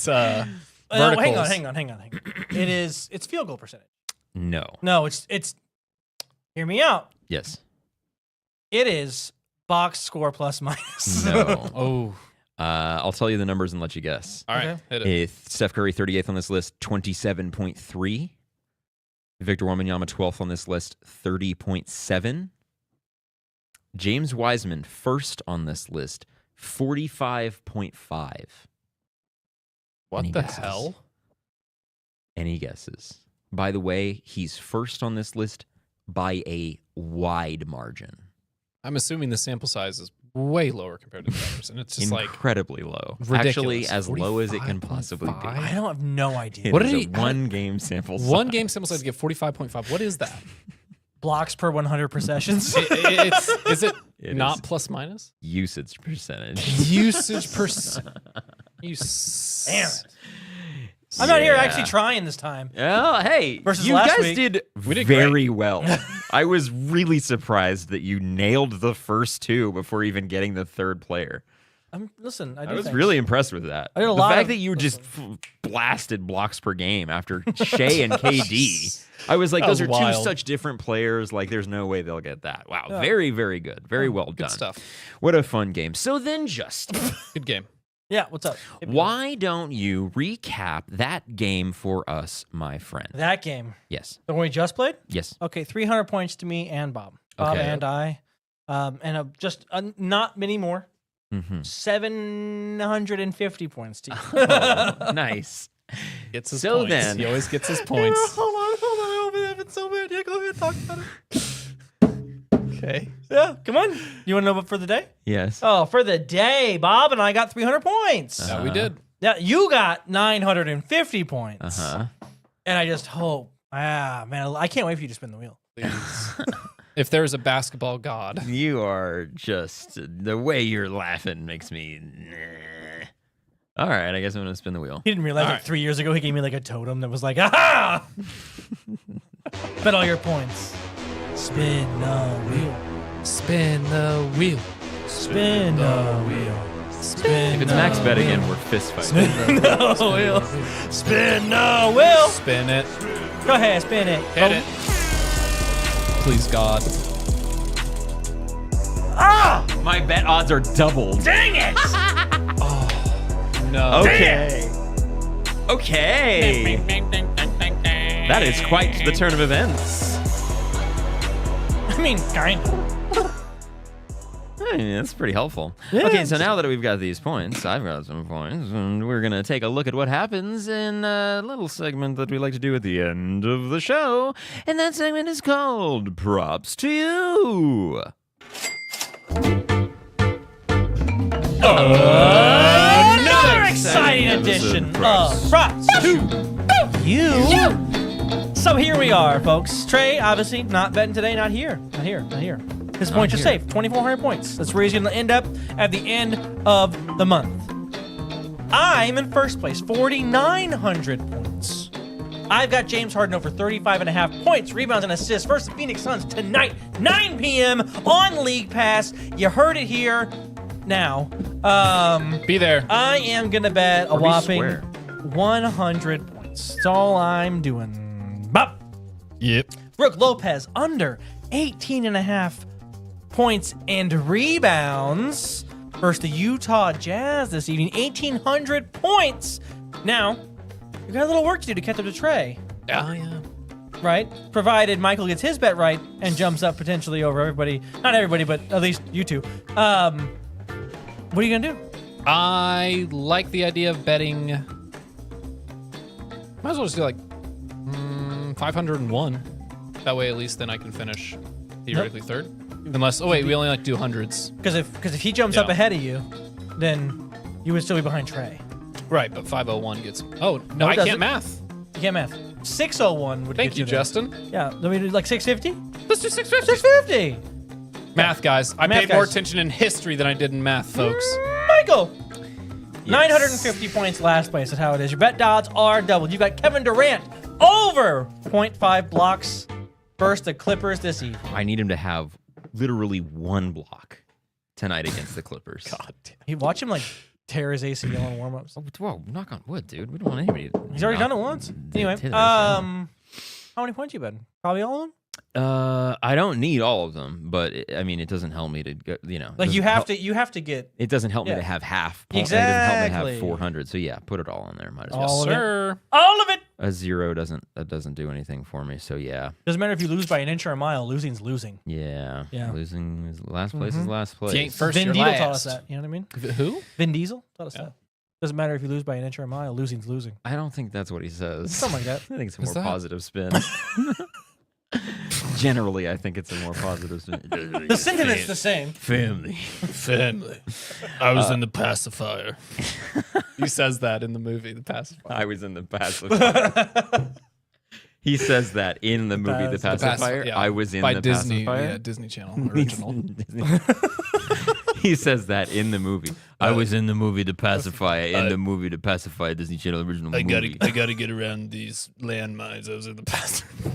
Hang verticals. on. It's field goal percentage. No. No, it's hear me out. Yes. It is box score plus minus. No. Oh, I'll tell you the numbers and let you guess. all right. Okay. Hit it. Steph Curry, 38th on this list, 27.3. Victor Wembanyama, 12th on this list, 30.7. James Wiseman, first on this list, 45.5. What Any the guesses? hell? Any guesses? By the way, he's first on this list by a wide margin. I'm assuming the sample size is way lower compared to the others, and it's just like Incredibly low. ridiculous. Actually, as low as it can 45.5. possibly be. I don't have no idea. It What is did a he- one-game sample size. one game sample size to get 45.5. What is that? Blocks per 100 possessions. Is it It not is. plus minus? Usage percentage. Usage percent. You Damn it. I'm not here Yeah. actually trying this time. Oh, hey, Versus you last guys week. did We did very well. I was really surprised that you nailed the first two before even getting the third player. Listen, I I do was things. really impressed with that. I did a the lot fact of- that you just blasted blocks per game after Shea and KD. I was like, That those was are wild. two such different players. Like, there's no way they'll get that. Wow, very, very good. Very well Good done. stuff. What a fun game. So then, Justin, Good game. Yeah, what's up? why don't you recap that game for us, my friend? That game, Yes. the one we just played? Yes. Okay, 300 points to me and Bob. Bob Okay. and I. And just not many more. Mm-hmm. 750 points to you. Oh, nice. Gets his So points. then- He always gets his points. Hold on. I hope it happens so bad. Yeah, go ahead, talk about it. Okay. Yeah, come on. You want to know what for the day? Yes. Oh, for the day, Bob and I got 300 points. Yeah, we did. Yeah, you got 950 points. Uh-huh. And I just hope. Man, I can't wait for you to spin the wheel. Please. If there's a basketball god, You are just the way you're laughing makes me. All right, I guess I'm gonna spin the wheel. He didn't realize All like right. 3 years ago he gave me like a totem that was like, aha! Bet all your points. Spin the wheel. spin the wheel. Spin the wheel. Spin If it's the max bet wheel. again, we're fist fighting. the wheel. Spin the wheel. Spin it. Go ahead, spin it. Hit it. Please, God. Ah! My bet odds are doubled. Dang it! No. Okay. Okay. That is quite the turn of events. I mean, kind of. I mean, that's pretty helpful. Yeah, Okay, so now that we've got these points, I've got some points, and we're going to take a look at what happens in a little segment that we like to do at the end of the show. And that segment is called Props to You. Another exciting edition of Props to You. So here we are, folks. Trey, obviously, not betting today, not here. His points are safe, 2,400 points. That's where he's going to end up at the end of the month. I'm in first place, 4,900 points. I've got James Harden over 35.5 points, rebounds, and assists versus the Phoenix Suns tonight, 9 p.m. on League Pass. You heard it here now. Be there. I am going to bet a Or be whopping square. 100 points. That's all I'm doing. Bop. Yep. Brooke Lopez under 18.5 points and rebounds versus the Utah Jazz this evening. 1,800 points. Now, you got a little work to do to catch up to Trey, Yeah. right? Provided Michael gets his bet right and jumps up potentially over everybody. Not everybody, but at least you two. What are you going to do? I like the idea of betting. Might as well just do like 501. That way, at least then I can finish theoretically third. Unless, oh wait, we only like to do hundreds. Because if he jumps up ahead of you, then you would still be behind Trey. Right, but 501 gets. Oh no, it I doesn't. can't math. You can't math. 601 would Thank get you, there. Justin. Yeah, let me do like 650. Let's do 650. 650. Math, guys. I Math paid more guys. attention in history than I did in math, folks. Michael. 950 points last place is how it is. Your bet odds are doubled. You've got Kevin Durant over 0.5 blocks versus the Clippers this evening. I need him to have literally one block tonight against the Clippers. God damn. You watch him like tear his ACL in warm-ups. Whoa, knock on wood, dude. We don't want anybody to He's already done it once. Anyway, how many points you betting? Probably all of them? I don't need all of them, but it doesn't help me to go, Like you doesn't have to get It doesn't help me Yeah. to have half points. It doesn't help me to Exactly. have 400. So yeah, put it all in there. Might as well. all of it. Sir. All of it. A zero doesn't do anything for me. So yeah, Doesn't matter if you lose by an inch or a mile. Losing's losing. yeah. Yeah. Losing is last place is last place. If you ain't first, Vin you're Diesel last. taught us that. You know what I mean? Who? Vin Diesel taught us Yeah. that. Doesn't matter if you lose by an inch or a mile. Losing's losing. I don't think that's what he says. Something like that. I think it's a Is more that- positive spin. Generally, I think it's a more positive spin. The sentiment's the same. Family. Family. I was in the pacifier. He says that in the movie, The Pacifier. I was in the pacifier. He says that in the movie The Pacifier. Yeah. I was in By the Disney, pacifier. yeah, Disney Channel original. He says that in the movie. I was in the movie The Pacifier. In the movie The Pacifier, Disney Channel original movie. gotta get around these landmines. I was in the pacifier.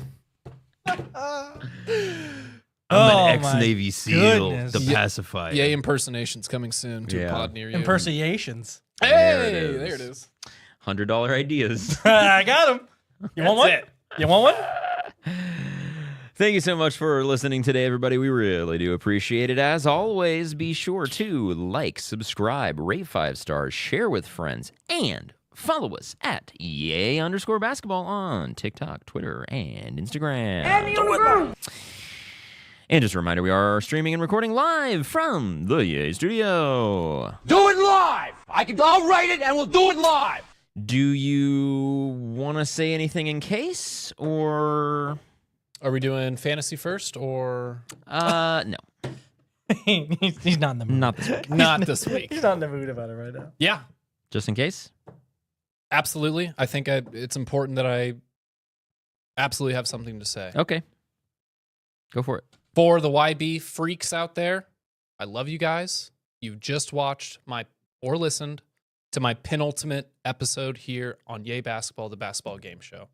I'm Oh, an my ex-Navy SEAL. goodness. The Yeah. Pacifier. Yay, impersonations coming soon to Yeah. a pod near you. Impersonations. Hey, There it is. there it is. $100 ideas. I got him. You want one? it. You want one? Thank you so much for listening today, everybody. We really do appreciate it. As always, be sure to like, subscribe, rate 5 stars, share with friends, and follow us at @yay_basketball on TikTok, Twitter, and Instagram. And just a reminder, we are streaming and recording live from the Yay Studio. Do it live! I'll write it and we'll do it live! Do you want to say anything in case, or... Are we doing fantasy first or No. He's not in the mood. Not this week. not this week? He's not in the mood about it right now. Yeah, Just in case? absolutely. I think it's important that I absolutely have something to say. Okay. Go for it. For the YB freaks out there, I love you guys. You've just watched or listened to my penultimate episode here on Yay Basketball, the basketball game show.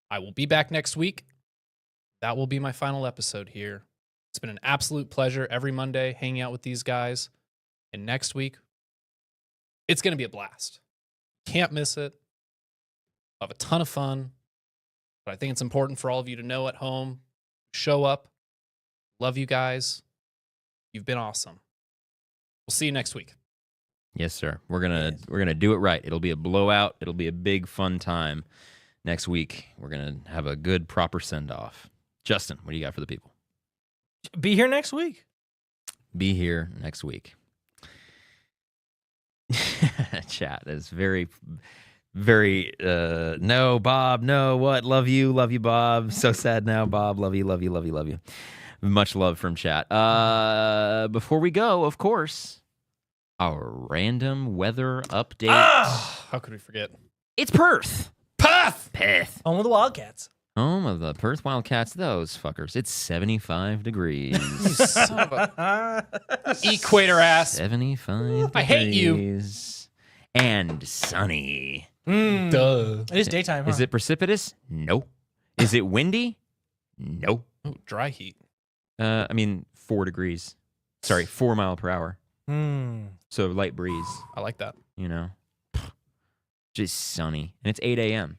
I will be back next week. That will be my final episode here. It's been an absolute pleasure every Monday hanging out with these guys. And next week, it's going to be a blast. Can't miss it. I'll have a ton of fun. But I think it's important for all of you to know at home, show up. Love you guys. You've been awesome. We'll see you next week. Yes, sir. We're gonna do it right. It'll be a blowout. It'll be a big fun time. next week we're going to have a good, proper send-off. Justin, what do you got for the people? Be here next week. Be here next week. Chat is very, very, no, Bob, no, what? Love you, Bob. So sad now, Bob. Love you, love you, love you, love you. Much love from chat. Before we go, of course, our random weather update. How could we forget? It's Perth. Perth. Home of the Wildcats. Home of the Perth Wildcats, those fuckers. It's 75 degrees. Son of a equator ass. 75 degrees. I hate you. And sunny. Duh. It is daytime, huh? Is it precipitous? No. Is it windy? No. Oh, dry heat. 4 degrees. Sorry, 4 mile per hour. So light breeze, I like that. Just sunny. And it's 8 a.m.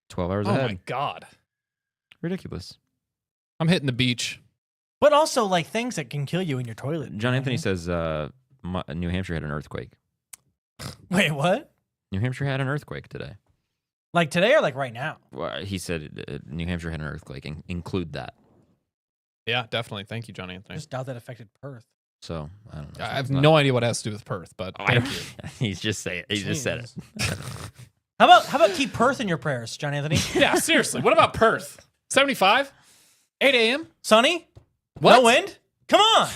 12 hours Oh ahead. my God. Ridiculous. I'm hitting the beach. But also, like, things that can kill you in your toilet. John Anthony says New Hampshire had an earthquake. Wait, what? New Hampshire had an earthquake today. Like today or like right now? Well, he said New Hampshire had an earthquake. Include that. Yeah, definitely. Thank you, John I Anthony. just doubt that affected Perth. So, I don't know. I have no idea what it has to do with Perth, but thank you. He's just saying. He just said it. How about keep Perth in your prayers, John Anthony? Yeah, seriously. What about Perth? 75? 8 a.m.? Sunny? What? No wind? Come on.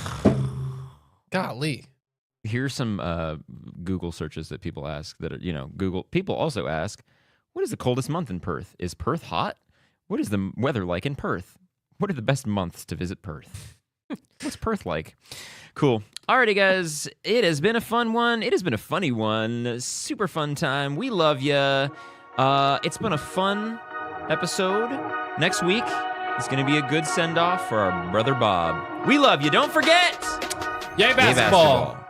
Golly. Here's some Google searches that people ask that are, Google. People also ask, what is the coldest month in Perth? Is Perth hot? What is the weather like in Perth? What are the best months to visit Perth? What's Perth like? Cool. Alrighty, guys. It has been a fun one. It has been a funny one. Super fun time. We love ya. It's been a fun episode. Next week is going to be a good send-off for our brother Bob. We love you. Don't forget. Yay, basketball.